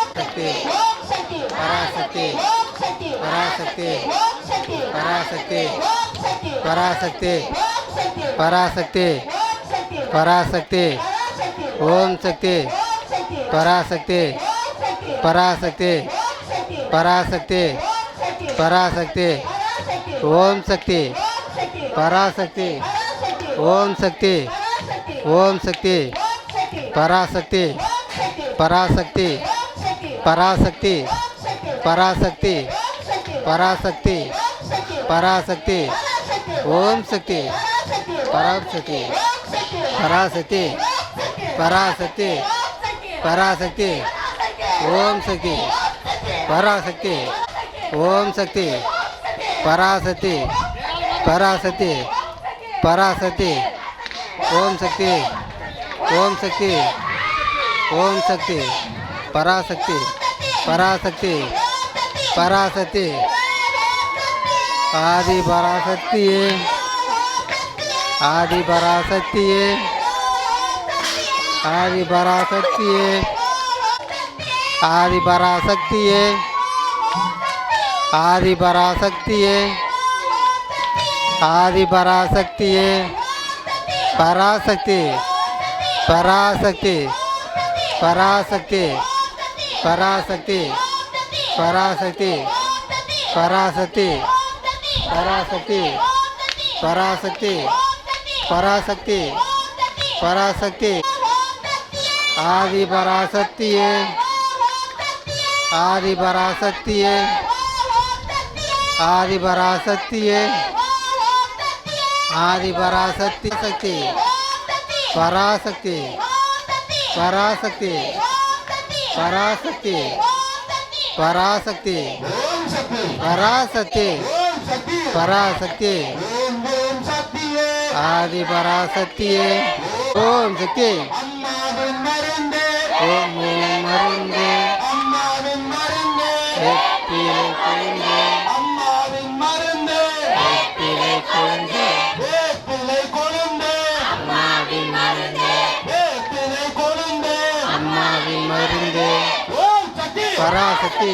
ஓம் சக்தி பராசக்தி ஓம் சக்தி பராசக்தி ஓம் சக்தி பராசக்தி ஓம் சக்தி பராசக்தி ஓம் சக்தி பராசக்தி ஓம் சக்தி ஓம் சக்தி பராசக்தி ஓம் சக்தி பராசக்தி ஓம் சக்தி பராசக்தி ஓம் சக்தி பராசக்தி ஓம் சக்தி பராசக்தி ஓம் சக்தி பராசக்தி பராசக்தி ஓம் சக்தி ஓம் சக்தி பராசக்தி பராசக்தி ஓம் சக்தி பராசக்தி ஓம் சக்தி ஓம் சக்தி பராசக்தி பராசக்தி பராசக்தி பராசக்தி பராசக்தி பராசக்தி ஓம் சக்தி பராசக்தி பராசக்தி பராசக்தி பராசக்தி ஓம் சக்தி பராசக்தி ஓம் சக்தி பராசக்தி பராசக்தி பராசக்தி ஓம் சக்தி ஓம் சக்தி ஓம் சக்தி பராசக்தி பராசக்தி பராசக்தி ஆதி பராசக்தியே ஆதி பராசக்தியே ஆதி பராசக்தியே ஆதி பராசக்தியே ஆதி பராசக்தியே ஆதி பராசக்தியே பராசக்தி பராசக்தி பராசக்தி பராசக்தி பராசக்தி பராசக்தி பராசக்தி பராசக்தி பராசக்தி பராசக்தி ஆதி பராசக்தியே ஆதி பராசக்தியே ஆதி பராசக்தியே ஆதி பராசக்தி சக்தி பராசக்தி பராசக்தி பராசக்தி பராசக்தி பராசக்தி பராசக்தி ஆதி பராசக்தியே ஓம் சக்தி ஓம் ஓம் மருந்து வெற்றிலை கொழுந்து வெற்றிலை கொழுந்து அம்மாவின் மருந்து அம்மாவின் மருந்து பராசக்தி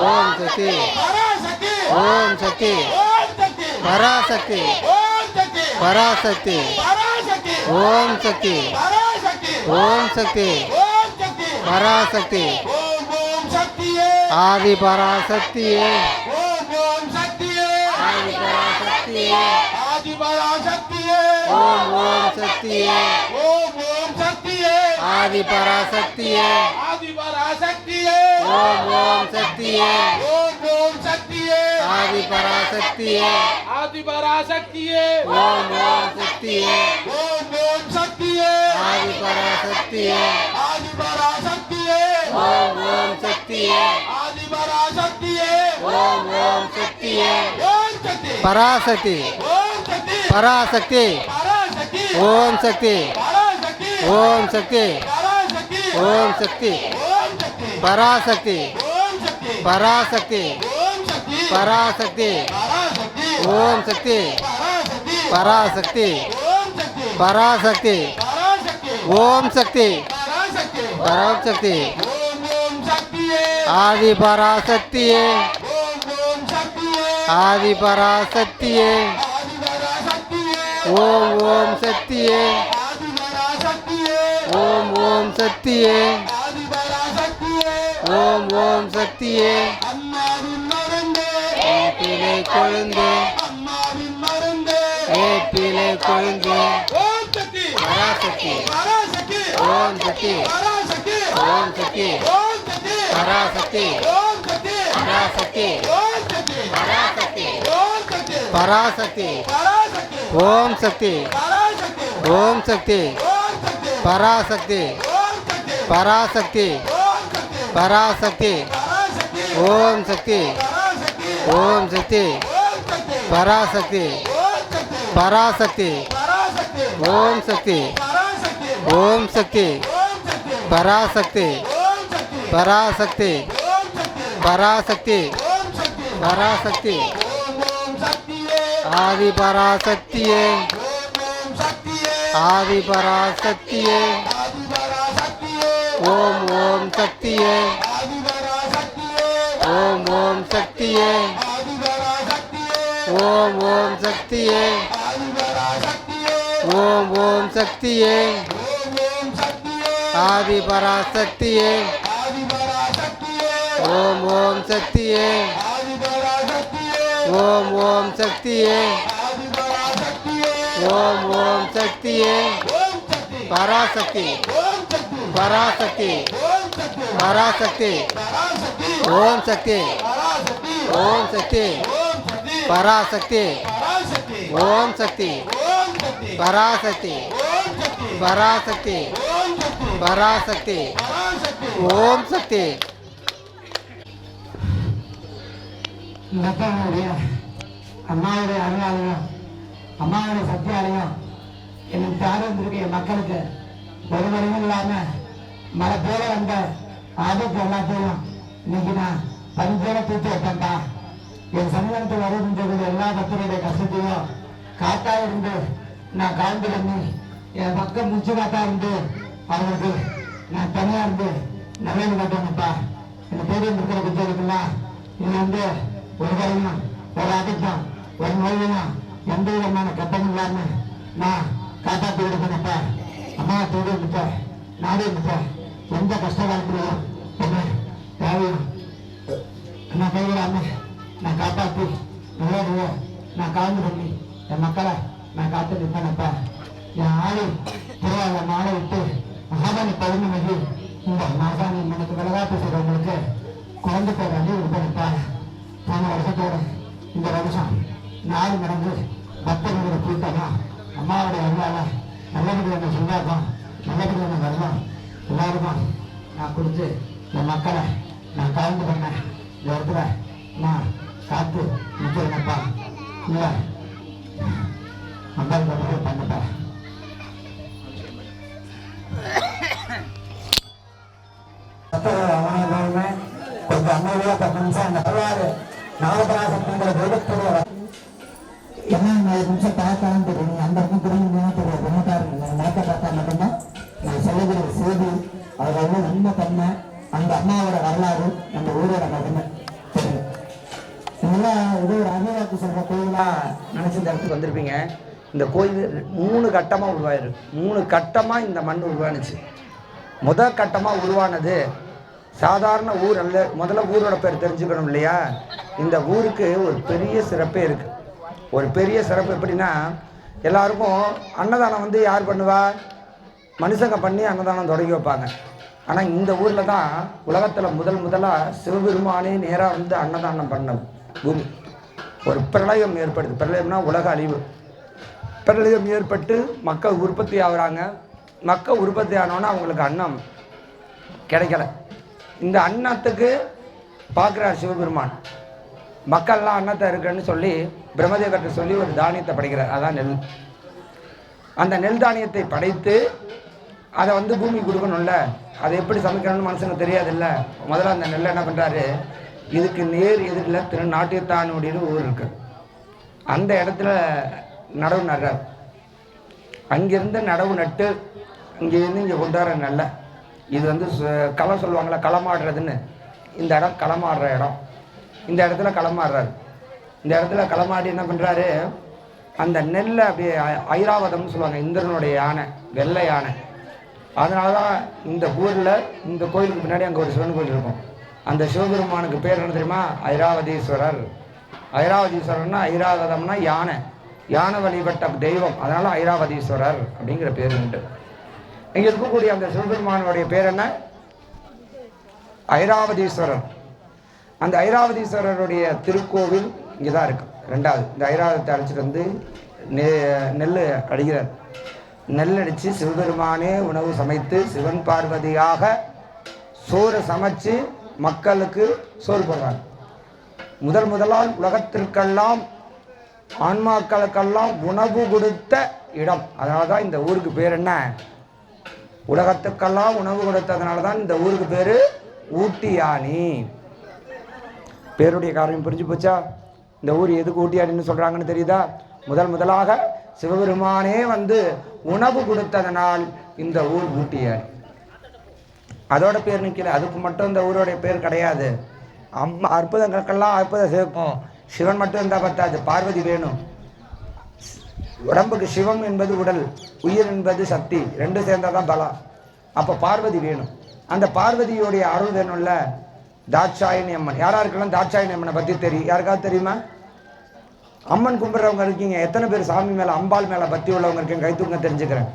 ஓம் சக்தி ஓம் சக்தி பராசக்தி பராசக்தி ஓம் சக்தி ஓம் சக்தி பராசக்தி ஆதி பராசக்தியே ஆதி பராசக்தியே ஓம் ஓம் சக்தியே ஆதி பராசக்தியே ஓம் ஓம் சக்தியே ஆதி பராசக்தியே ஓம் ஓம் சக்தியே ஆதி பராசக்தியே ஓம் ஓம் சக்தியே ஓம் ஓம் சக்தியே பராசக்தி பராசக்தி ஓம் சக்தி ஓம் சக்தி ஓம் சக்தி பராசக்தி பராசக்தி பராசக்தி ஓம் சக்தி பராசக்தி பராசக்தி ஓம் சக்தி பராசக்தி ஆதி பராசக்தியே ஆதி பராசக்தியே ஓம் ஓம் சக்தியே ஓம் ஓம் சக்தியே ஓம் ஓம் சக்தியே ஏப்பிலை கொழுந்து ஏப்பிலை கொழுந்து பராசக்தி ஓம் சக்தி ஓம் சக்தி பராசக்தி பராசக்தி பராசக்தி பராசக்தி ஓம் சக்தி ஓம் சக்தி பராசக்தி பராசக்தி பராசக்தி ஓம் சக்தி ஓம் சக்தி பராசக்தி பராசக்தி ஓம் சக்தி ஓம் சக்தி பராசக்தி பராசக்தி பராசக்தி பராசக்தி ஆதி பராசக்தியே ஆதி பராசக்தியே ஓம் ஓம் சக்தியே ஓம் ஓம் சக்தியே ஓம் ஓம் சக்தியே ஓம் ஓம் சக்தியே ஆதி பராசக்தியே ஓம் ஓம் சக்தியே ஓம் ஓம் சக்தியே ஓம் ஓம் சக்தியே பராசக்தி பராசக்தி பராசக்தி ஓம் சக்தி ஓம் சக்தி பராசக்தி ஓம் சக்தி பராசக்தி பராசக்தி பராசக்தி ஓம் சக்தி லதாவுடைய அம்மாவுடைய அருளாலையும் அம்மாவுடைய சக்தியாலையும் எனக்கு தாழ்ந்திருக்க என் மக்களுக்கு ஒரு வரையும் இல்லாமல் மழை போல வந்த ஆபத்து எல்லாத்தையும் இன்னைக்கு நான் பரிசோட தூக்கி வைப்பேன்டா. என் சமூகத்தில் வருகின்ற எல்லா பக்தருடைய கஷ்டத்தையும் காத்தா இருந்து நான் காழ்ந்து பண்ணி என் பக்கம் முச்சு காத்தா இருந்து அவங்களுக்கு நான் தனியா இருந்து நல்லது கட்டணும்ப்பா. இந்த பேரும் இருக்கிற குஜர்களுக்கெல்லாம் இது வந்து ஒரு வரையும் ஒரு அதிர்ஷ்டம் ஒரு நோயிலும் எந்த விதமான கட்டணம் இல்லாமல் நான் காப்பாற்றி கொடுக்கணும்ப்பா. அம்மா தோடு இருந்துப்ப நாடு இருந்துப்ப எந்த கஷ்ட காலத்திலையும் என்ன தேவையும் என்ன கைவிடாம நான் காப்பாற்றி நல்லதையோ நான் கலந்து பண்ணி என் மக்களை நான் காத்து நிற்பேனப்பா. என் ஆளு திருவாரூர நாளை விட்டு மகாபாணி பௌர்ணமிக்கு இந்த மாசாணி எனக்கு விலகாப்பு செய்கிறவங்களுக்கு குழந்தை பேர் அள்ளி கொடுப்பேனப்பா. போன வருஷத்தோடு இந்த வருஷம் 4 மடங்கு பக்தர்களோட கூட்டமா அம்மாவுடைய அருளால நல்லபடியான சொல்லாதான் நல்லபடியான வரலாம் எல்லாருக்கும் நான் கொடுத்து என் மக்களை நான் கலந்து பண்ணேன். இந்த இடத்துல நான் காத்து நிற்கிறேனப்பா. இல்லை மக்கள் கட்டுரை பண்ணப்பா. அவனே கொஞ்சம் அமைதியா 10 நிமிஷம் அந்த வரலாறு நாகபராசக்திங்கிற தெய்வத்துடைய என்ன 5 நிமிஷம் பார்த்தாலும் தெரியும். அந்த இடத்துல தெரியும் தெரியும் பொண்ணக்காரங்க நேரத்தை பார்த்தா மட்டும்தான் நான் சொல்லுகிற செய்தி அவர் வந்து உண்மை தன்மை அந்த அம்மாவோட பார்த்துருப்பீங்க. இந்த கோயில் 3 கட்டமாக உருவாயிரு. 3 கட்டமாக இந்த மண் உருவானுச்சு. முதல் கட்டமாக உருவானது சாதாரண ஊர் அல்ல. முதல்ல ஊரோட பேர் தெரிஞ்சுக்கணும் இல்லையா? இந்த ஊருக்கு ஒரு பெரிய சிறப்பே இருக்குது. ஒரு பெரிய சிறப்பு எப்படின்னா, எல்லாருக்கும் அன்னதானம் வந்து யார் பண்ணுவா? மனுஷங்க பண்ணி அன்னதானம் தொடங்கி வைப்பாங்க. ஆனால் இந்த ஊரில் தான் உலகத்தில் முதலாக சிவபெருமானே நேராக வந்து அன்னதானம் பண்ண பூமி. ஒரு பிரளயம் ஏற்படுது. பிரளயம்னா உலக அழிவு. பிரளயம் ஏற்பட்டு மக்கள் உற்பத்தி ஆகுறாங்க. மக்கள் உற்பத்தி ஆனோன்னா அவங்களுக்கு அன்னம் கிடைக்கல. இந்த அன்னத்துக்கு பார்க்குறார் சிவபெருமான். மக்கள்லாம் அன்னத்தை இருக்குன்னு சொல்லி பிரம்மதேவர்கிட்ட சொல்லி ஒரு தானியத்தை படைக்கிறார். அதான் நெல். அந்த நெல் தானியத்தை படைத்து அதை வந்து பூமி கொடுக்கணும்ல. அதை எப்படி சமைக்கணும்னு மனுஷனுக்கு தெரியாதுல்ல. முதல்ல அந்த நெல்லை என்ன பண்ணுறாரு, இதுக்கு நேர் எதிரில் திருநாட்டியத்தானுடைய ஊர் இருக்கு. அந்த இடத்துல நடவு நடுறார். அங்கேருந்து நடவு நட்டு இங்கேருந்து இங்கே கொண்டு வர நெல்லை. இது வந்து களம் சொல்லுவாங்களா, களமாடுறதுன்னு. இந்த இடம் களமாடுற இடம். இந்த இடத்துல களமாடுறாரு. இந்த இடத்துல களமாடி என்ன பண்ணுறாரு, அந்த நெல்லை அப்படியே ஐராவதம்னு சொல்லுவாங்க. இந்திரனுடைய யானை, வெள்ளை யானை. அதனால தான் இந்த ஊரில் இந்த கோயிலுக்கு பின்னாடி அங்கே ஒரு சிவன் கோயில் இருக்கும். அந்த சிவபெருமானுக்கு பேர் என்ன தெரியுமா? ஐராவதீஸ்வரர். ஐராவதீஸ்வரர்னா ஐராவதம்னா யானை. யானை வழிபட்ட தெய்வம். அதனால ஐராவதீஸ்வரர் அப்படிங்கிற பேர் உண்டு. இங்கே இருக்கக்கூடிய அந்த சிவபெருமானுடைய பேர் என்ன? ஐராவதீஸ்வரர். அந்த ஐராவதீஸ்வரருடைய திருக்கோவில் இங்கே தான் இருக்கு. ரெண்டாவது இந்த ஐராவதத்தை அழைச்சிட்டு வந்து நெல் அடிக்கிறார். நெல் அடித்து சிவபெருமானே உணவு சமைத்து சிவன் பார்வதியாக சோறு சமைச்சு மக்களுக்கு சோறு போடுறாங்க. முதலால் உலகத்திற்கெல்லாம் ஆன்மாக்களுக்கெல்லாம் உணவு கொடுத்த இடம். அதனால தான் இந்த ஊருக்கு பேர் என்ன? உலகத்துக்கெல்லாம் உணவு கொடுத்ததுனால தான் இந்த ஊருக்கு பேர் ஊட்டியானி. பேருடைய காரணம் புரிஞ்சு போச்சா? இந்த ஊர் எதுக்கு ஊட்டியானின்னு சொல்கிறாங்கன்னு தெரியுதா? முதலாக சிவபெருமானே வந்து உணவு கொடுத்ததனால் இந்த ஊர் ஊட்டியானி. அதோட பேர் நிற்கல. அதுக்கு மட்டும் இந்த ஊரோடைய பேர் கிடையாது. அற்புதங்களுக்கெல்லாம் அற்புதம் சேர்க்கும். சிவன் மட்டும் இருந்தால் பத்தாது, பார்வதி வேணும். உடம்புக்கு சிவம் என்பது உடல், உயிர் என்பது சக்தி, ரெண்டு சேர்ந்தால் தான் பலம். அப்போ பார்வதி வேணும். அந்த பார்வதியோடைய அருள் வேணும்ல. தாட்சாயினி அம்மன். யாராருக்கெல்லாம் தாட்சாயினி அம்மனை பற்றி தெரியும்? யாருக்காவது தெரியுமா? அம்மன் கும்பிட்றவங்க இருக்கீங்க. எத்தனை பேர் சாமி மேலே, அம்பாள் மேலே பற்றி உள்ளவங்க இருக்கீங்க? கை தூங்க தெரிஞ்சுக்கிறேன்.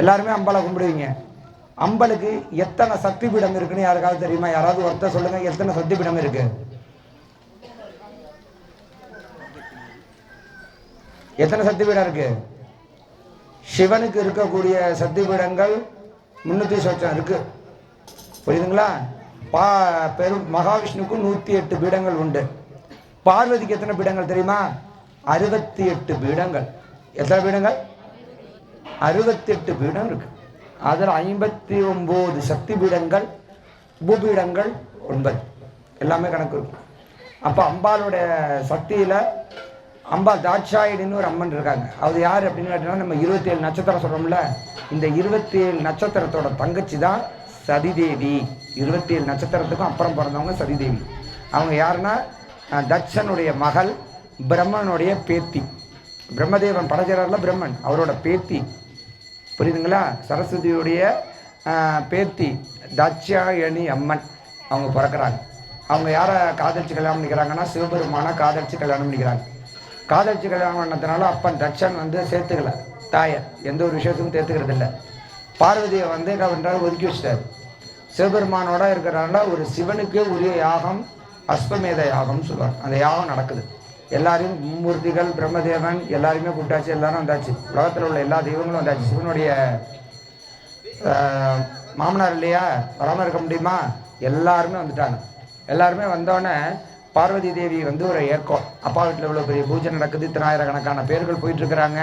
எல்லாருமே அம்பாளை கும்பிடுவீங்க. அம்பளுக்கு எத்தனை சக்தி பீடம் இருக்குன்னு யாருக்காவது தெரியுமா? யாராவது ஒருத்தர் சொல்லுங்க, எத்தனை சக்தி பீடம் இருக்கு? எத்தனை சக்தி பீடம் இருக்கு? சிவனுக்கு இருக்கக்கூடிய சக்தி பீடங்கள் 300 சொச்சம் இருக்கு. புரியுதுங்களா? மகாவிஷ்ணுக்கும் 108 பீடங்கள் உண்டு. பார்வதிக்கு எத்தனை பீடங்கள் தெரியுமா? 68 பீடங்கள். எத்தனை பீடங்கள்? 68 பீடம் இருக்கு. அதில் 59 சக்தி பீடங்கள், உபபீடங்கள் 9. எல்லாமே கணக்கு இருக்கும். அப்போ அம்பாளுடைய சக்தியில் அம்பாள் தாட்சாயினின்னு ஒரு அம்மன் இருக்காங்க. அது யார் அப்படின்னு கேட்டீங்கன்னா, நம்ம 27 நட்சத்திரம் சொல்கிறோம்ல, இந்த 27 நட்சத்திரத்தோட தங்கச்சி தான் சதிதேவி. 27 நட்சத்திரத்துக்கும் அப்புறம் பிறந்தவங்க சதிதேவி. அவங்க யாருன்னா தட்சனுடைய மகள், பிரம்மனுடைய பேத்தி. பிரம்மதேவன் படைக்கிறார்ல பிரம்மன், அவரோட பேத்தி. புரியுதுங்களா? சரஸ்வதியுடைய பேத்தி தாட்சாயணி அம்மன் அவங்க பிறக்கிறாங்க. அவங்க யாரை காதலிச்சு கல்யாணம் பண்ணிக்கிறாங்கன்னா, சிவபெருமான காதலிச்சு கல்யாணம் பண்ணிக்கிறாங்க. காதலிச்சு கல்யாணம் பண்ணதுனால அப்பன் தட்சன் வந்து சேர்த்துக்கல தாயை, எந்த ஒரு விஷயத்துக்கும் சேர்த்துக்கிறது இல்லை. பார்வதியை வந்து என்ன பண்ணுறாரு, ஒதுக்கி வச்சிட்டாரு. சிவபெருமானோட இருக்கிறனால ஒரு சிவனுக்கு உரிய யாகம் அஸ்வமேத யாகம்னு சொல்லுவாங்க. அந்த யாகம் நடக்குது. எல்லாரையும் மும்மூர்த்திகள், பிரம்மதேவன் எல்லாருமே கூப்பிட்டாச்சு. எல்லாரும் வந்தாச்சு. உலகத்தில் உள்ள எல்லா தெய்வங்களும் வந்தாச்சு. சிவனுடைய மாமனார் இல்லையா, வராமல் இருக்க முடியுமா? எல்லாருமே வந்துட்டாங்க. எல்லாருமே வந்தோடனே பார்வதி தேவி வந்து ஒரு ஏக்கம். அப்பா வீட்டில் இவ்வளோ பெரிய பூஜை நடக்குது, 1000கணக்கான பேர்கள் போயிட்டுருக்குறாங்க,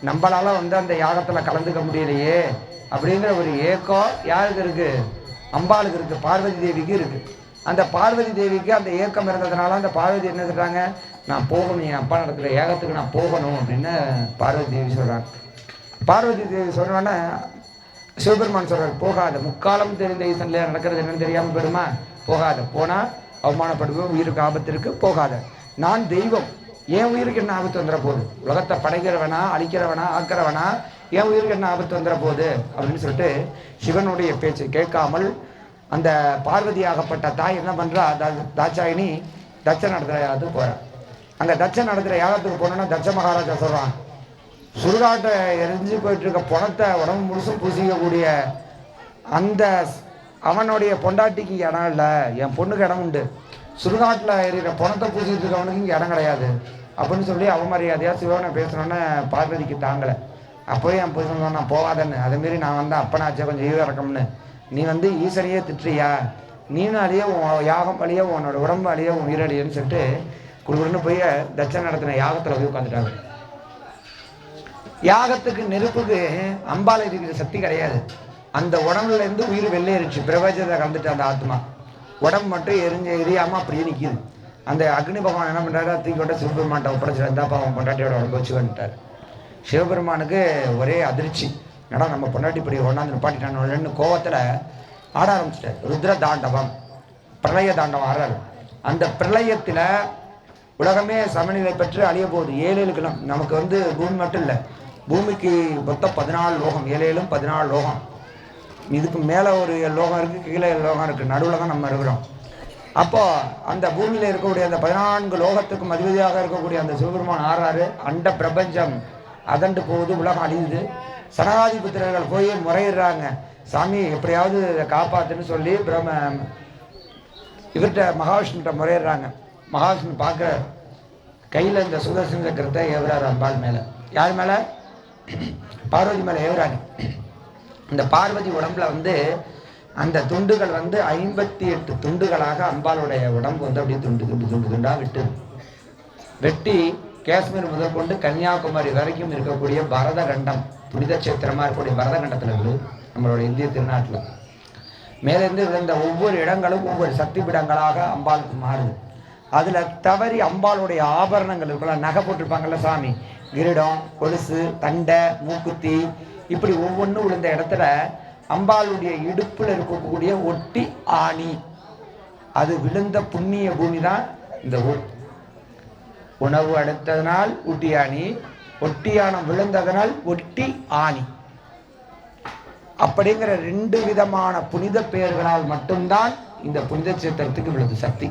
நம்மளால் வந்து அந்த யாகத்தில் கலந்துக்க முடியலையே அப்படிங்கிற ஒரு ஏக்கம் யாருக்கு இருக்குது? அம்பாளுக்கு இருக்குது, பார்வதி தேவிக்கு இருக்குது. அந்த பார்வதி தேவிக்கு அந்த ஏக்கம் இருந்ததுனால அந்த பார்வதி என்ன சொல்கிறாங்க, நான் போகணும், என் அப்பா நடக்கிற ஏகத்துக்கு நான் போகணும் அப்படின்னு பார்வதி தேவி சொல்கிறாங்க. பார்வதி தேவி சொன்னோன்னே சிவபெருமான் சொல்கிறார், போகாத, முக்காலம் தெரிந்த ஈசன்லையா நடக்கிறது என்னன்னு தெரியாமல் போயிடுமா? போகாத, போனால் அவமானப்படுவோம், உயிருக்கு ஆபத்து இருக்குது, போகாத. நான் தெய்வம், என் உயிருக்கு என்ன ஆபத்து வந்துட போகுது, உலகத்தை படைக்கிறவனா அழிக்கிறவனா ஆக்கிறவனா என் உயிருக்கு என்ன ஆபத்து வந்துட போகுது அப்படின்னு சொல்லிட்டு சிவனுடைய பேச்சு கேட்காமல் அந்த பார்வதியாகப்பட்ட தாய் என்ன பண்றா, தாட்சாயினி தட்ச நடத்துகிற யாகத்துக்கு போகிறான். அங்கே தட்ச நடத்துகிற யாகத்துக்கு போனோன்னா தட்ச மகாராஜா சொல்கிறான், சுடுகாட்டை எரிஞ்சு போயிட்டு இருக்க பணத்தை உடம்பு முழுசும் பூசிக்கக்கூடிய அந்த அவனுடைய பொண்டாட்டிக்கு இங்கே இடம் இல்லை, என் பொண்ணுக்கு இடம் உண்டு, சுடுகாட்டில் எறிகிற பணத்தை பூசிட்டு இருக்கவனுக்கு இங்கே இடம் கிடையாது அப்படின்னு சொல்லி அவமரியாதையாக சிவனை பேசணுன்னு பார்வதிக்கு தாங்கலை. அப்போயே என் போய் சொன்னோம் நான் போகாதன்னு, அதேமாரி நான் வந்து அப்பனாச்சே கொஞ்சம் ஈர இறக்கம்னு, நீ வந்து ஈசனையே திட்டுறியா, நீனும் அழிய உன் யாகம் அழிய உன்னோட உடம்பு அழிய உன் உயிரழியன்னு சொல்லிட்டு குடுக்குன்னு போய் தட்சம் நடத்தின யாகத்தில் போய் உட்காந்துட்டாங்க. யாகத்துக்கு நெருப்புக்கு அம்பால இருக்கிற சக்தி கிடையாது. அந்த உடம்புல இருந்து உயிர் வெளியேறிச்சு, பிரபஞ்சத்தை கலந்துட்டு அந்த ஆத்மா உடம்பு மட்டும் எரியாமல் அப்படியே நிற்கிது. அந்த அக்னி பகவான் என்ன பண்ணுறாரு, தூக்கி விட்ட சிவபெருமான்ட்ட ஒப்படைச்சிட்டு இருந்தாப்பா அவன் பொண்டாட்டியோட உடம்பு வச்சு வந்துட்டார். சிவபெருமானுக்கு ஒரே அதிர்ச்சி, ஏன்னா நம்ம பொண்டாட்டி இப்படி ஒன்றாந்து நிப்பாட்டிட்டான்னு கோவத்தில் ஆட ஆரம்பிச்சிட்டார். ருத்ர தாண்டவம், பிரளய தாண்டவம் ஆடுறாரு. அந்த பிரளயத்தில் உலகமே சமநிலை பெற்று அழிய போகுது. 7 கிலோ நமக்கு வந்து பூமி மட்டும் இல்லை, பூமிக்கு மொத்தம் 14 லோகம், 7 14 லோகம். இதுக்கு மேலே ஒரு லோகம் இருக்குது, கீழே லோகம் இருக்குது, நடுவில் தான் நம்ம இருக்கிறோம். அப்போது அந்த பூமியில் இருக்கக்கூடிய அந்த 14 லோகத்துக்கும் அதிபதியாக இருக்கக்கூடிய அந்த சிவபெருமான் ஆறாரு. அண்ட பிரபஞ்சம் அதண்டு போகுது, உலகம் அழியுது. சனகாதி புத்திரர்கள் போய் முறையிடுறாங்க, சாமி எப்படியாவது இதை காப்பாற்றுன்னு சொல்லி இவர்கிட்ட மகாவிஷ்ணுகிட்ட முறையிடுறாங்க. மகாவிஷ்ணு பார்க்குற கையில் இந்த சுதர்சன சக்கரத்தை ஏவுறாரு அம்பாள் மேலே. யார் மேலே? பார்வதி மேலே ஏவுறாங்க. இந்த பார்வதி உடம்புல வந்து அந்த துண்டுகள் வந்து 58 துண்டுகளாக அம்பாளுடைய உடம்பு வந்து அப்படியே துண்டாக வெட்டி காஷ்மீர் முதல் கொண்டு கன்னியாகுமரி வரைக்கும் இருக்கக்கூடிய பரத கண்டம், புனித சேத்திரமாக இருக்கக்கூடிய பரத கண்டத்தில் இருக்குது நம்மளுடைய இந்திய திருநாட்டில். மேலிருந்து விழுந்த ஒவ்வொரு இடங்களும் ஒவ்வொரு சக்தி பீடங்களாக அம்பாளுக்கு மாறுது. அதில் தவறி அம்பாளுடைய ஆபரணங்கள் இருக்கலாம், நகை போட்டிருப்பாங்கல்ல சாமி, கிரீடம், கொலுசு, தண்டை, மூக்குத்தி, இப்படி ஒவ்வொன்றும் விழுந்த இடத்துல அம்பாளுடைய இடுப்பில் இருக்கக்கூடிய ஒட்டி ஆணி, அது விழுந்த புண்ணிய பூமி தான் இந்த ஊர். உணவு அடுத்ததனால் ஊட்டியானி, ஒட்டியானம் விழுந்ததனால் ஒட்டி ஆணி. அப்படிங்கிற 2 விதமான புனித பெயர்களால் மட்டும்தான் இந்த புனித சேத்திரத்துக்கு விழுது சக்தி.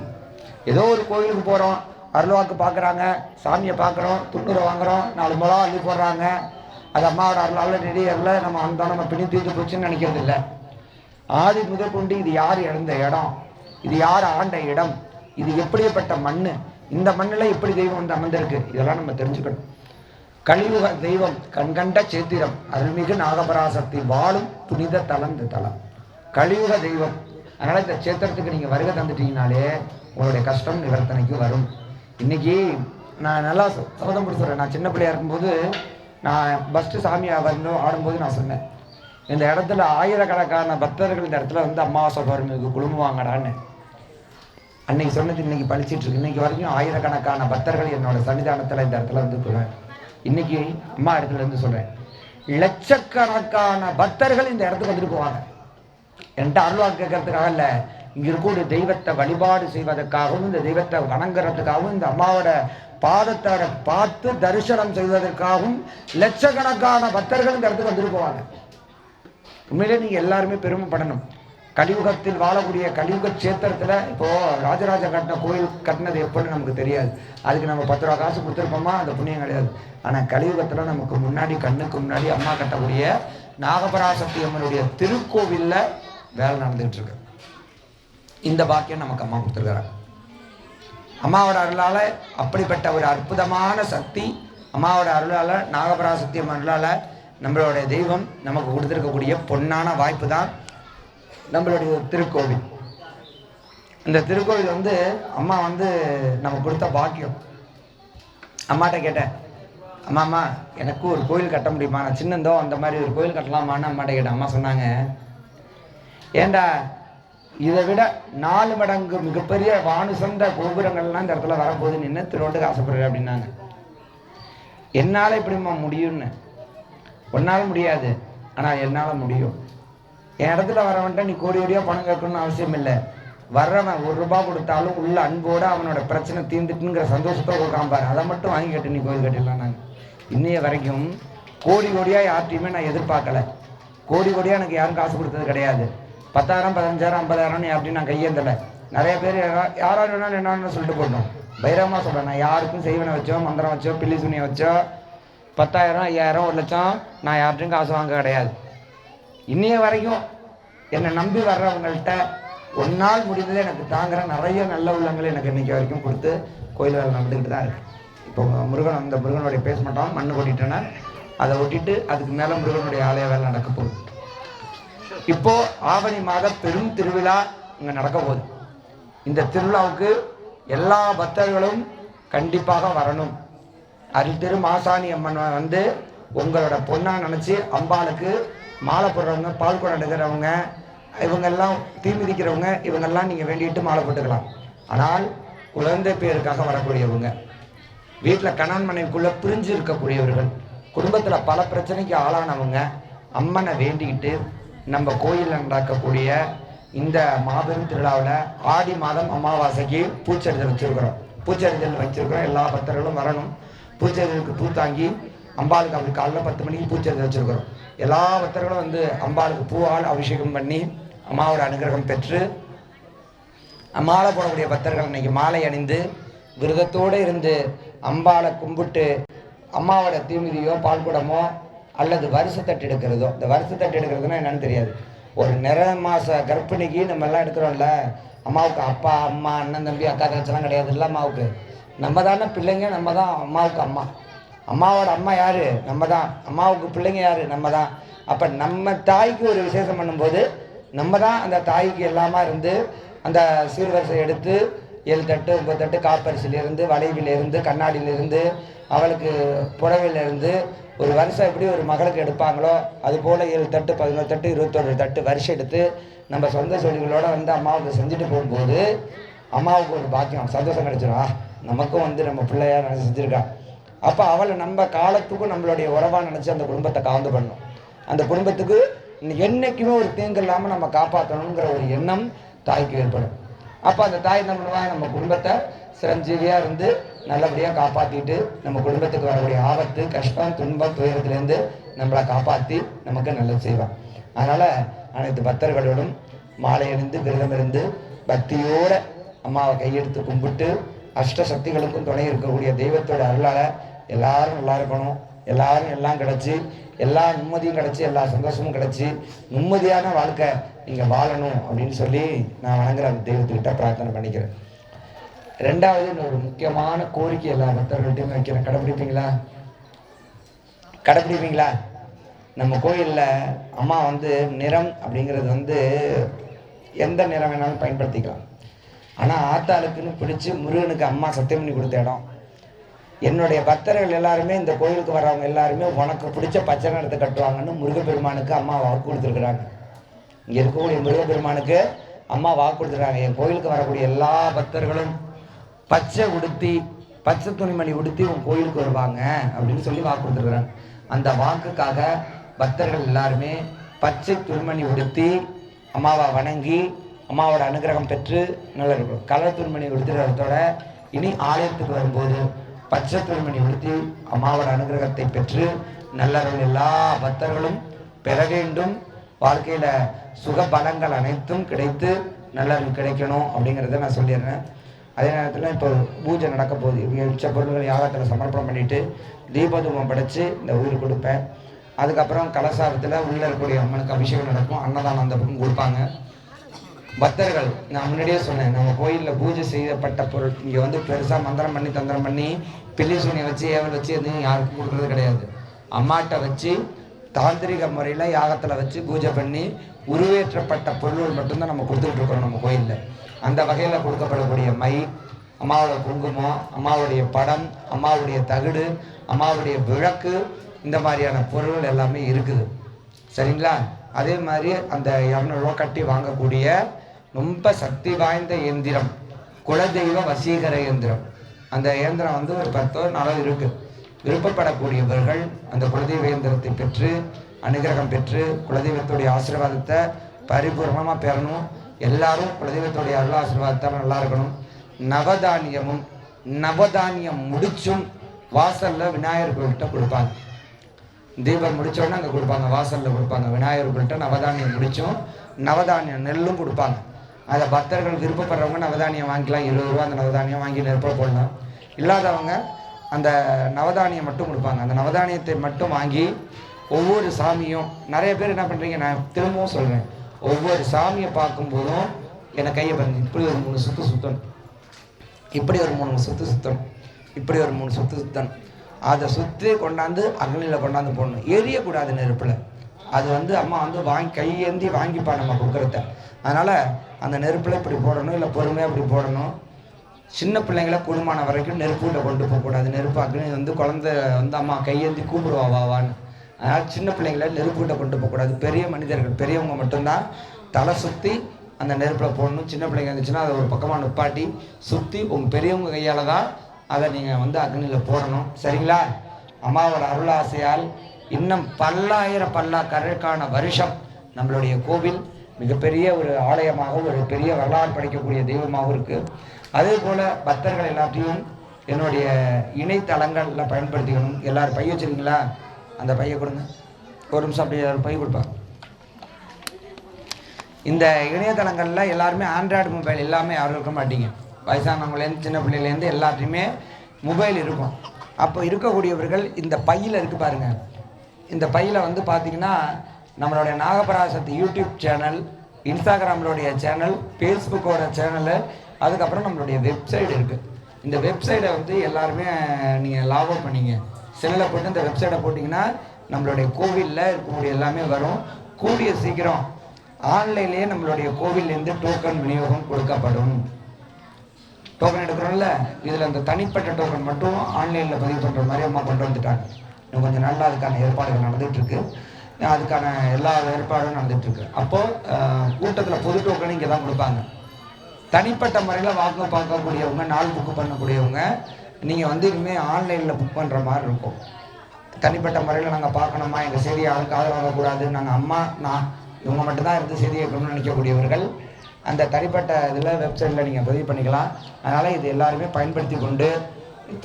ஏதோ ஒரு கோயிலுக்கு போகிறோம், அருள்வாக்கு பார்க்குறாங்க, சாமியை பார்க்குறோம், துண்ணூரை வாங்குகிறோம், 4 முழம் அள்ளி போடுறாங்க, அது அம்மாவோட அருளால் நெடியரில் நம்ம வந்தோம், நம்ம பிணி தீர்த்து போச்சுன்னு நினைக்கிறது இல்லை. ஆதி முதல் கொண்டு இது யார் இழந்த இடம், இது யார் ஆண்ட இடம், இது எப்படிப்பட்ட மண், இந்த மண்ணில் எப்படி தெய்வம் வந்து அமர்ந்திருக்கு, இதெல்லாம் நம்ம தெரிஞ்சுக்கணும். கலியுக தெய்வம் கண்கண்ட சேத்திரம் அருள்மிகு நாகபராசக்தி வாழும் புனித தலம் இந்த தலம் கலியுக தெய்வம். அதனால் இந்த சேத்திரத்துக்கு நீங்கள் வருகை தந்துட்டீங்கனாலே உங்களுடைய கஷ்டம் நிவர்த்தனைக்கு வரும். இன்னைக்கு நான் நல்லா சபதம் போட்டு சொல்கிறேன். நான் சின்ன பிள்ளையா இருக்கும்போது நான் ஃபஸ்ட்டு சாமி ஆடும்போது நான் சொன்னேன், இந்த இடத்துல ஆயிரக்கணக்கான பக்தர்கள் இந்த இடத்துல வந்து அமாவாசை பௌர்ணமிக்கு குழுமுவாங்கடான்னு. அன்னைக்கு சொன்னது இன்னைக்கு பழிச்சிட்டு இருக்கு. இன்னைக்கு வரைக்கும் ஆயிரக்கணக்கான பக்தர்கள் என்னோட சன்னிதானத்தில் இந்த இடத்துல வந்து சொல்கிறேன். இன்னைக்கு அம்மா இடத்துல இருந்து சொல்கிறேன், லட்சக்கணக்கான பக்தர்கள் இந்த இடத்துக்கு வந்துட்டு போவாங்க. என்கிட்ட அருள்வாக்கு கேட்கறதுக்காக இல்லை, இங்கே இருக்கக்கூடிய தெய்வத்தை வழிபாடு செய்வதற்காகவும் இந்த தெய்வத்தை வணங்குறதுக்காகவும் இந்த அம்மாவோட பாதத்தை பார்த்து தரிசனம் செய்வதற்காகவும் லட்சக்கணக்கான பக்தர்கள் இந்த இடத்துக்கு வந்துட்டு போவாங்க. உண்மையிலே நீங்கள் எல்லாருமே பெருமைப்படணும். கலியுகத்தில் வாழக்கூடிய கலியுக சேத்திரத்தில் இப்போது ராஜராஜ கட்டின கோயில் கட்டினது எப்படின்னு நமக்கு தெரியாது. அதுக்கு நம்ம 10 ரூபா காசு கொடுத்துருப்போமா, அந்த புண்ணியம் கிடையாது. ஆனால் கலியுகத்தில் நமக்கு முன்னாடி கண்ணுக்கு முன்னாடி அம்மா கட்டக்கூடிய நாகபராசக்தி அம்மனுடைய திருக்கோவிலில் வேலை நடந்துகிட்டு இருக்கு. இந்த பாக்கியம் நமக்கு அம்மா கொடுத்துருக்குறாங்க. அம்மாவோட அருளால் அப்படிப்பட்ட ஒரு அற்புதமான சக்தி, அம்மாவோட அருளால் நாகபராசக்தி அம்மன் அருளால் நம்மளுடைய தெய்வம் நமக்கு கொடுத்துருக்கக்கூடிய பொன்னான வாய்ப்பு தான் நம்மளுடைய திருக்கோவில். இந்த திருக்கோவில் வந்து அம்மா வந்து நமக்கு கொடுத்த பாக்கியம். அம்மாட்ட கேட்டேன், அம்மா எனக்கும் ஒரு கோயில் கட்ட முடியுமா, நான் சின்னந்தோ அந்த மாதிரி ஒரு கோயில் கட்டலாமான்னு அம்மாட்ட கேட்டேன். அம்மா சொன்னாங்க, ஏண்டா இதை விட 4 மடங்கு மிகப்பெரிய வானு சொந்த கோபுரங்கள்லாம் இந்த இடத்துல வரப்போகுதுன்னு என்ன திருவோட்டுக்கு ஆசைப்படுற அப்படின்னாங்க. என்னால் இப்படிமா முடியும்னு. ஒன்னால் முடியாது, ஆனால் என்னால் முடியும். என் இடத்துல வரவன்ட்ட நீ கோடி கோடியாக பணம் கேட்கணும்னு அவசியம் இல்லை. வர்றவன் 1 ரூபாய் கொடுத்தாலும் உள்ள அன்போடு அவனோட பிரச்சனை தீர்ந்துட்டுங்கிற சந்தோஷத்தோடு காம்பாரு. அதை மட்டும் வாங்கி கட்டு நீ கோயில் கட்டிடலாம். நாங்கள் இன்னைய வரைக்கும் கோடி கோடியாக யார்ட்டையுமே நான் எதிர்பார்க்கல. கோடி கோடியாக எனக்கு யாரும் காசு கொடுத்தது கிடையாது. 10,000 15,000 50,000 யார்ட்டையும் நான் கையேந்தலை. நிறைய பேர் யாராவது வேணாலும் என்னன்னு சொல்லிட்டு போட்டோம். பைரவமாக சொல்கிறேன், நான் யாருக்கும் செய்வனை வச்சோ மந்திரம் வச்சோ பில்லி சுனியை வச்சோ 10,000 5,000 1 லட்சம் நான் யார்ட்டையும் காசு வாங்க கிடையாது. இன்னைய வரைக்கும் என்னை நம்பி வர்றவங்கள்ட்ட ஒன்னால் முடிந்தது எனக்கு தாங்குற நிறைய நல்ல உள்ளங்கள் எனக்கு இன்னைக்கு வரைக்கும் கொடுத்து கோயில் வேலை நடந்துக்கிட்டு தான் இருக்கு. இப்போ முருகன் அந்த முருகனுடைய பேச மாட்டோம் மண்ணு கொட்டிட்டேன்னா அதை ஒட்டிட்டு அதுக்கு மேலே முருகனுடைய ஆலய வேலை நடக்க போகுது. இப்போ ஆவணி மாத பெரும் திருவிழா இங்கே நடக்க போகுது. இந்த திருவிழாவுக்கு எல்லா பக்தர்களும் கண்டிப்பாக வரணும். அருள் திரு மாசாணி அம்மன் வந்து உங்களோட பொண்ணா நினச்சி அம்பாளுக்கு மாலை போடுறவங்க பால் குடம் எடுக்கிறவங்க இவங்கெல்லாம் தீ மிதிக்கிறவங்க இவங்கெல்லாம் நீங்கள் வேண்டிட்டு மாலை போட்டுக்கலாம். ஆனால் குழந்தை பேருக்காக வரக்கூடியவங்க, வீட்டில் கணவன் மனைவிக்குள்ளே பிரிஞ்சு இருக்கக்கூடியவர்கள், குடும்பத்தில் பல பிரச்சனைக்கு ஆளானவங்க அம்மனை வேண்டிக்கிட்டு நம்ம கோயிலில் நடக்கக்கூடிய இந்த மாபெரும் திருவிழாவில் ஆடி மாதம் அமாவாசைக்கு பூச்செறிதல் வச்சுருக்கிறோம். பூச்செறிதல் வச்சுருக்கிறோம். எல்லா பக்தர்களும் வரணும். பூச்செறிதலுக்கு பூ தாங்கி அம்பாளுக்கு அப்படி காலைல 10 மணிக்கு பூச்செறிதல் வச்சுருக்கிறோம். எல்லா பக்தர்களும் வந்து அம்பாளுக்கு பூவால் அபிஷேகம் பண்ணி அம்மாவோட அனுகிரகம் பெற்று மாலை போடக்கூடிய பக்தர்கள் இன்னைக்கு மாலை அணிந்து விரதத்தோடு இருந்து அம்பாளை கும்பிட்டு அம்மாவோட தீமிதியோ பால்குடமோ அல்லது வருஷத்தட்டு எடுக்கிறதோ. இந்த வருஷத்தட்டு எடுக்கிறதுனா என்னன்னு தெரியாது. ஒரு நிறைய மாத கர்ப்பிணிக்கு நம்ம எல்லாம் எடுக்கிறோம்ல, அம்மாவுக்கு அப்பா அம்மா அண்ணன் தம்பி அக்கா தங்கச்செல்லாம் கிடையாது. இல்லை, அம்மாவுக்கு நம்ம தானே பிள்ளைங்க, நம்ம தான் அம்மாவுக்கு அம்மா. அம்மாவோட அம்மா யார்? நம்ம தான். அம்மாவுக்கு பிள்ளைங்க யார்? நம்ம தான். அப்போ நம்ம தாய்க்கு ஒரு விசேஷம் பண்ணும்போது நம்ம தான் அந்த தாய்க்கு எல்லாமா இருந்து அந்த சீர்வரிசை எடுத்து 7 தட்டு 9 தட்டு காப்பரிசிலிருந்து வளைவிலிருந்து கண்ணாடியிலிருந்து அவளுக்கு புடவையிலிருந்து ஒரு வருஷம் எப்படி ஒரு மகளுக்கு எடுப்பாங்களோ அதுபோல் 7 தட்டு 11 தட்டு 21 தட்டு வருஷம் எடுத்து நம்ம சொந்த சொல்லிகளோட வந்து அம்மாவுக்கு செஞ்சுட்டு போகும்போது அம்மாவுக்கு ஒரு பாக்கியம் சந்தோஷம் கிடைச்சிடும். நமக்கும் வந்து நம்ம பிள்ளையா நினச்சி செஞ்சுருக்கா. அப்போ அவளை நம்ம காலத்துக்கும் நம்மளுடைய உறவாக நினச்சி அந்த குடும்பத்தை காவந்து பண்ணணும். அந்த குடும்பத்துக்கு என்றைக்குமே ஒரு தீங்கு இல்லாமல் நம்ம காப்பாற்றணுங்கிற ஒரு எண்ணம் தாய்க்கு ஏற்படும். அப்போ அந்த தாய் என்ன பண்ணுவாங்க, நம்ம குடும்பத்தை சிரஞ்சீவியாக இருந்து நல்லபடியாக காப்பாற்றிட்டு நம்ம குடும்பத்துக்கு வரக்கூடிய ஆபத்து கஷ்டம் துன்பம் துயரத்துலேருந்து நம்மளை காப்பாற்றி நமக்கு நல்லது செய்வான். அதனால் அனைத்து பக்தர்களோடும் மாலை அணிந்து விரதம் இருந்து பக்தியோடு அம்மாவை கையெடுத்து கும்பிட்டு அஷ்ட சக்திகளுக்கும் துணை இருக்கக்கூடிய தெய்வத்தோட அருளால் எல்லாரும் நல்லா இருக்கணும், எல்லாரும் எல்லாம் கிடச்சி எல்லா நிம்மதியும் கிடச்சி எல்லா சந்தோஷமும் கிடச்சி நிம்மதியான வாழ்க்கை நீங்கள் வாழணும் அப்படின்னு சொல்லி நான் வணங்குற அந்த தெய்வத்துக்கிட்ட பிரார்த்தனை பண்ணிக்கிறேன். 2வது இன்னொரு முக்கியமான கோரிக்கை எல்லா பக்தர்கள்ட்டையும் வைக்கிறேன். கடைப்பிடிப்பீங்களா? நம்ம கோயிலில் அம்மா வந்து நிறம் அப்படிங்கிறது வந்து எந்த நிறம் வேணாலும் பயன்படுத்திக்கலாம். ஆனால் ஆத்தாளுக்குன்னு பிடிச்சி முருகனுக்கு அம்மா சத்தியம் பண்ணி கொடுத்த இடம். என்னுடைய பக்தர்கள் எல்லாருமே இந்த கோயிலுக்கு வர்றவங்க எல்லாருமே உனக்கு பிடிச்ச பச்சை நிறத்தை கட்டுவாங்கன்னு முருகப்பெருமானுக்கு அம்மா வாக்கு கொடுத்துருக்குறாங்க. இங்கே இருக்கக்கூடிய முருகப்பெருமானுக்கு அம்மா வாக்கு கொடுத்துருக்காங்க. என் கோயிலுக்கு வரக்கூடிய எல்லா பக்தர்களும் பச்சை உடுத்தி பச்சை துணிமணி உடுத்தி உன் கோயிலுக்கு வருவாங்க அப்படின்னு சொல்லி வாக்கு கொடுத்துருக்குறாங்க. அந்த வாக்குக்காக பக்தர்கள் எல்லாருமே பச்சை துணிமணி உடுத்தி அம்மாவை வணங்கி அம்மாவோட அனுகிரகம் பெற்று நல்லா இருக்கும். கலர் துணிமணி உடுத்துறதோட இனி ஆலயத்துக்கு வரும்போது பச்சை துணிமணி உடுத்தி அம்மாவோட அனுகிரகத்தை பெற்று நல்லவர்கள் எல்லா பக்தர்களும் பெற வேண்டும். வாழ்க்கையில் சுக பலங்கள் அனைத்தும் கிடைத்து நல்லவர்கள் கிடைக்கணும் அப்படிங்கிறத நான் சொல்லிடுறேன். அதே நேரத்தில் இப்போ பூஜை நடக்க போகுது. மிச்ச பொருள்கள் யாகத்தில் சமர்ப்பணம் பண்ணிவிட்டு தீபதூபம் படைத்து இந்த உயிர் கொடுப்பேன். அதுக்கப்புறம் கலசாரத்தில் உள்ளே இருக்கக்கூடிய அம்மனுக்கு அபிஷேகம் நடக்கும். அன்னதானம் அந்த பக்கம் கொடுப்பாங்க. பக்தர்கள் நான் முன்னாடியே சொன்னேன், நம்ம கோயிலில் பூஜை செய்யப்பட்ட பொருள் இங்கே வந்து பெருசாக மந்திரம் பண்ணி தந்திரம் பண்ணி பில்லி சூனியை வச்சு ஏவல் வச்சு எதுவும் யாருக்கும் கொடுக்குறது கிடையாது. அம்மாட்ட வச்சு தாந்திரிக முறையில் யாகத்தில் வச்சு பூஜை பண்ணி உருவேற்றப்பட்ட பொருள்கள் மட்டும்தான் நம்ம கொடுத்துக்கிட்டு இருக்கிறோம் நம்ம கோயிலில். அந்த வகையில் கொடுக்கப்படக்கூடிய மை, அம்மாவோட குங்குமம், அம்மாவுடைய படம், அம்மாவுடைய தகுடு, அம்மாவுடைய விளக்கு, இந்த மாதிரியான பொருள்கள் எல்லாமே இருக்குது. சரிங்களா? அதே மாதிரி அந்த 200 ரூபா கட்டி வாங்கக்கூடிய ரொம்ப சக்தி வாய்ந்த இயந்திரம் குலதெய்வ வசீகர இயந்திரம். அந்த இயந்திரம் வந்து ஒரு 10 நாள் இருக்குது. விருப்பப்படக்கூடியவர்கள் அந்த குலதெய்வ இயந்திரத்தை பெற்று அனுகிரகம் பெற்று குலதெய்வத்துடைய ஆசீர்வாதத்தை பரிபூர்ணமாக பெறணும். எல்லாரும் குலதெய்வத்துடைய அருள் ஆசீர்வாதத்தால் நல்லா இருக்கணும். நவதானியம் முடிச்சும் வாசலில் விநாயகர் கோயில்கிட்ட கொடுப்பாங்க. தீபம் முடித்தோடனே அங்கே கொடுப்பாங்க, வாசலில் கொடுப்பாங்க. விநாயகர் கோயில்கிட்ட நவதானியம் முடிச்சும் நவதானியம் நெல்லும் கொடுப்பாங்க. அதை பக்தர்கள் விருப்பப்படுறவங்க நவதானியம் வாங்கிக்கலாம். 20 ரூபா அந்த நவதானியம் வாங்கி நெருப்ப போடலாம். இல்லாதவங்க அந்த நவதானியம் மட்டும் கொடுப்பாங்க. அந்த நவதானியத்தை மட்டும் வாங்கி ஒவ்வொரு சாமியும், நிறைய பேர் என்ன பண்ணுறீங்க, நான் திரும்பவும் சொல்கிறேன், ஒவ்வொரு சாமியை பார்க்கும்போதும் என்னை கையை பாருங்க, இப்படி ஒரு 3 சுற்று சுற்றணும், இப்படி ஒரு 3 சுற்று சுற்றணும், இப்படி ஒரு 3 சுற்று சுற்றணும். அதை சுற்றி கொண்டாந்து அக்னியில் கொண்டாந்து போடணும். எரியக்கூடாது நெருப்பில். அது வந்து அம்மா வந்து கையேந்தி வாங்கிப்பா நம்ம கொடுக்குறத. அதனால் அந்த நெருப்பில் இப்படி போடணும், இல்லை பொறுமையாக இப்படி போடணும். சின்ன பிள்ளைங்கள கூடுமான வரைக்கும் நெருப்புகிட்ட கொண்டு போகக்கூடாது. நெருப்பு அக்னி வந்து குழந்தை வந்து அம்மா கையேந்தி கூப்பிடுவாவான்னு. அதனால் சின்ன பிள்ளைங்கள நெருப்புகிட்ட கொண்டு போகக்கூடாது. பெரிய மனிதர்கள், பெரியவங்க மட்டும்தான் தலை சுற்றி அந்த நெருப்பில் போடணும். சின்ன பிள்ளைங்க இருந்துச்சுன்னா அதை ஒரு பக்கமாக நிப்பாட்டி சுற்றி உங்கள் பெரியவங்க கையால் தான் அதை நீங்கள் வந்து அக்னியில் போடணும். சரிங்களா? அம்மாவோட அருள் ஆசையால் இன்னும் பல்லாயிரக்கணக்கான வருஷம் நம்மளுடைய கோவில் மிகப்பெரிய ஒரு ஆலயமாக, ஒரு பெரிய வரலாறு படைக்கக்கூடிய தெய்வமாகவும் இருக்குது. அதே போல் பக்தர்கள் எல்லாத்தையும் என்னுடைய இணையதளங்களில் பயன்படுத்திக்கணும். எல்லோரும் பை வச்சுருக்கீங்களா? அந்த பையை கொடுங்க. ஒரு நிமிஷம் அப்படியே பை கொடுப்பாங்க. இந்த இணையதளங்களில் எல்லாருமே ஆண்ட்ராய்டு மொபைல் எல்லாமே யாரும் இருக்க மாட்டீங்க. வயசானவங்களேருந்து சின்ன பிள்ளையிலேருந்து எல்லாத்தையுமே மொபைல் இருக்கும். அப்போ இருக்கக்கூடியவர்கள் இந்த பையில் இருக்குது பாருங்கள். இந்த பையில் வந்து பார்த்திங்கன்னா நம்மளுடைய Nagaparasakthi YouTube channel, இன்ஸ்டாகிராமோடைய channel, ஃபேஸ்புக்கோட channel, அதுக்கப்புறம் நம்மளுடைய வெப்சைட் இருக்குது. இந்த வெப்சைட்டை வந்து எல்லாருமே நீங்கள் லாக் அவுட் பண்ணிங்க. செல்லில் போட்டு இந்த வெப்சைட்டை போட்டிங்கன்னா நம்மளுடைய கோவிலில் இருக்கக்கூடிய எல்லாமே வரும். கூடிய சீக்கிரம் ஆன்லைன்லேயே நம்மளுடைய கோவில்லேருந்து டோக்கன் விநியோகம் கொடுக்கப்படும். டோக்கன் எடுக்கிறோம்ல, இதில் அந்த தனிப்பட்ட டோக்கன் மட்டும் ஆன்லைனில் பதிவு பண்ணுற மாதிரி அம்மா கொண்டு வந்துட்டாங்க. இன்னும் கொஞ்சம் நல்லா அதுக்கான ஏற்பாடுகள் நடந்துகிட்ருக்கு. அதுக்கான எல்லா ஏற்பாடும் நடந்துகிட்ருக்கு. அப்போது கூட்டத்தில் பொது டோக்கன் இங்கே தான் கொடுப்பாங்க. தனிப்பட்ட முறையில் வாக்கு பார்க்கக்கூடியவங்க, நாள் புக்கு பண்ணக்கூடியவங்க, நீங்கள் வந்து இனிமேல் ஆன்லைனில் புக் பண்ணுற மாதிரி இருக்கும். தனிப்பட்ட முறையில் நாங்கள் பார்க்கணுமா, எங்கள் செய்தியை ஆளுக்கு ஆதரவு வாங்கக்கூடாது, நாங்கள் அம்மா நான் இவங்க மட்டும்தான் இருந்து செய்தியை கேட்கணும்னு நினைக்கக்கூடியவர்கள் அந்த தனிப்பட்ட இதில் வெப்சைட்டில் நீங்கள் பதிவு பண்ணிக்கலாம். அதனால் இது எல்லாருமே பயன்படுத்தி கொண்டு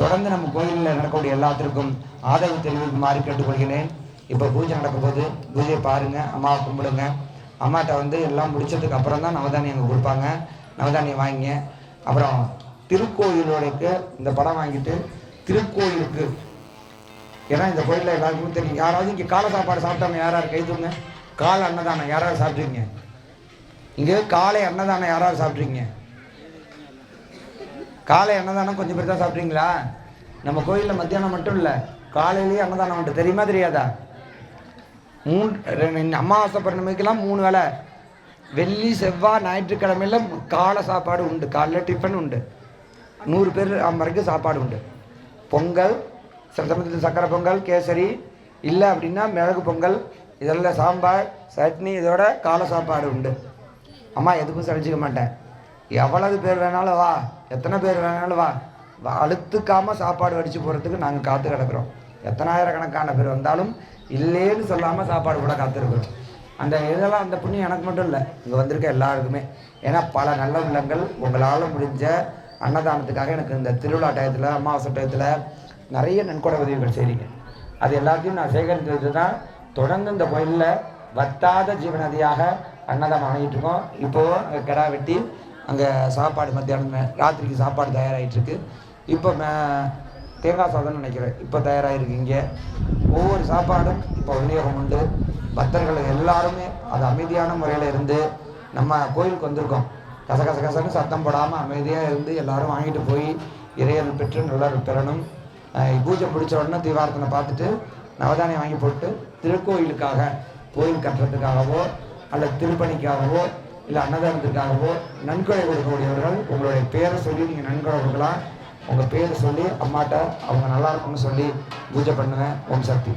தொடர்ந்து நம்ம கோயிலில் நடக்கக்கூடிய எல்லாத்திற்கும் ஆதரவு தெரிவிக்குமாறு கேட்டுக்கொள்கிறேன். இப்போ பூஜை நடக்கும்போது பூஜையை பாருங்கள், அம்மாவை கும்பிடுங்க. அம்மாட்ட வந்து எல்லாம் முடிச்சதுக்கு அப்புறம் தான் நவதானியம் அங்கே கொடுப்பாங்க. நவதானியம் வாங்கிங்க. அப்புறம் திருக்கோயிலுடையக்கு இந்த படம் வாங்கிட்டு திருக்கோயிலுக்கு, ஏன்னா இந்த கோயிலில் எல்லாருக்கும் தெரியும். யாராவது இங்கே காலை சாப்பாடு சாப்பிட்டாங்க யாராவது கை தூங்க. காலை அன்னதானம் யாராவது சாப்பிட்றீங்க? இங்கே காலை அன்னதானம் யாராவது சாப்பிட்றீங்க? காலை அன்னதானம் கொஞ்சம் பேர் தான் சாப்பிட்றீங்களா? நம்ம கோயிலில் மத்தியானம் மட்டும் இல்லை, காலையிலேயே அன்னதானம் உண்டு. தெரியுமா தெரியாதா? அமாவாசை பௌர்ணமிக்கெல்லாம் 3 வேளை, வெள்ளி செவ்வாய் ஞாயிற்றுக்கிழமையில் காலை சாப்பாடு உண்டு. காலைல டிஃபன் உண்டு. 100 பேர் வரைக்கும் சாப்பாடு உண்டு. பொங்கல், சில சமயத்தில் சக்கரை பொங்கல், கேசரி, இல்லை அப்படின்னா மிளகு பொங்கல், இதெல்லாம் சாம்பார், சட்னி, இதோட காலை சாப்பாடு உண்டு. அம்மா எதுக்கும் சளிச்சிக்க மாட்டேன். எவ்வளவு பேர் வேணாலும் வா, எத்தனை பேர் வேணாலும் வா, அழுத்துக்காமல் சாப்பாடு வடித்து போகிறதுக்கு நாங்கள் காத்து கிடக்கிறோம். எத்தனாயிரக்கணக்கான பேர் வந்தாலும் இல்லைன்னு சொல்லாமல் சாப்பாடு கூட காத்திருக்கிறோம். அந்த இதெல்லாம் அந்த புண்ணியம் எனக்கு மட்டும் இல்லை, இங்கே வந்திருக்க எல்லாருக்குமே. ஏன்னா பல நல்ல உள்ளங்கள் உங்களால் முடிஞ்ச அன்னதானத்துக்காக எனக்கு இந்த திருவிழா டயத்தில், அமாவாசை டயத்தில் நிறைய நன்கொடை உதவிகள் செய்கிறீங்க. அது எல்லாத்தையும் நான் சேகரித்து தான் தொடர்ந்து இந்த கோயிலில் வத்தாத ஜீவநதியாக அன்னதானம் வாங்கிட்டு இருக்கோம். இப்போது கிடா வெட்டி அங்கே சாப்பாடு மத்தியானம் ராத்திரிக்கு சாப்பாடு தயாராகிட்டுருக்கு. இப்போ தேங்காய் சாதம்னு நினைக்கிறேன், இப்போ தயாராகிருக்கு. இங்கே ஒவ்வொரு சாப்பாடும் இப்போ விநியோகம் உண்டு. பக்தர்கள் எல்லாருமே அது அமைதியான முறையில் இருந்து நம்ம கோயிலுக்கு வந்திருக்கோம். கசகசன்னு சத்தம் போடாமல் அமைதியாக இருந்து எல்லோரும் வாங்கிட்டு போய் இறையல் பெற்று நல்லா பெறணும். பூஜை பிடிச்ச உடனே தீவாரத்தனை பார்த்துட்டு நவதானியம் வாங்கி போட்டு திருக்கோயிலுக்காக, கோயில் கட்டுறதுக்காகவோ அல்லது திருப்பணிக்காகவோ இல்லை அன்னதானத்துக்காகவோ நன்கொடை கொடுக்கக்கூடியவர்கள் உங்களுடைய பேரை சொல்லி நீங்கள் நன்கொடை கொடுக்கலாம். உங்கள் பேரை சொல்லி அம்மாட்ட அவங்க நல்லா இருக்கும்னு சொல்லி பூஜை பண்ணுவேன். ஓம் சக்தி.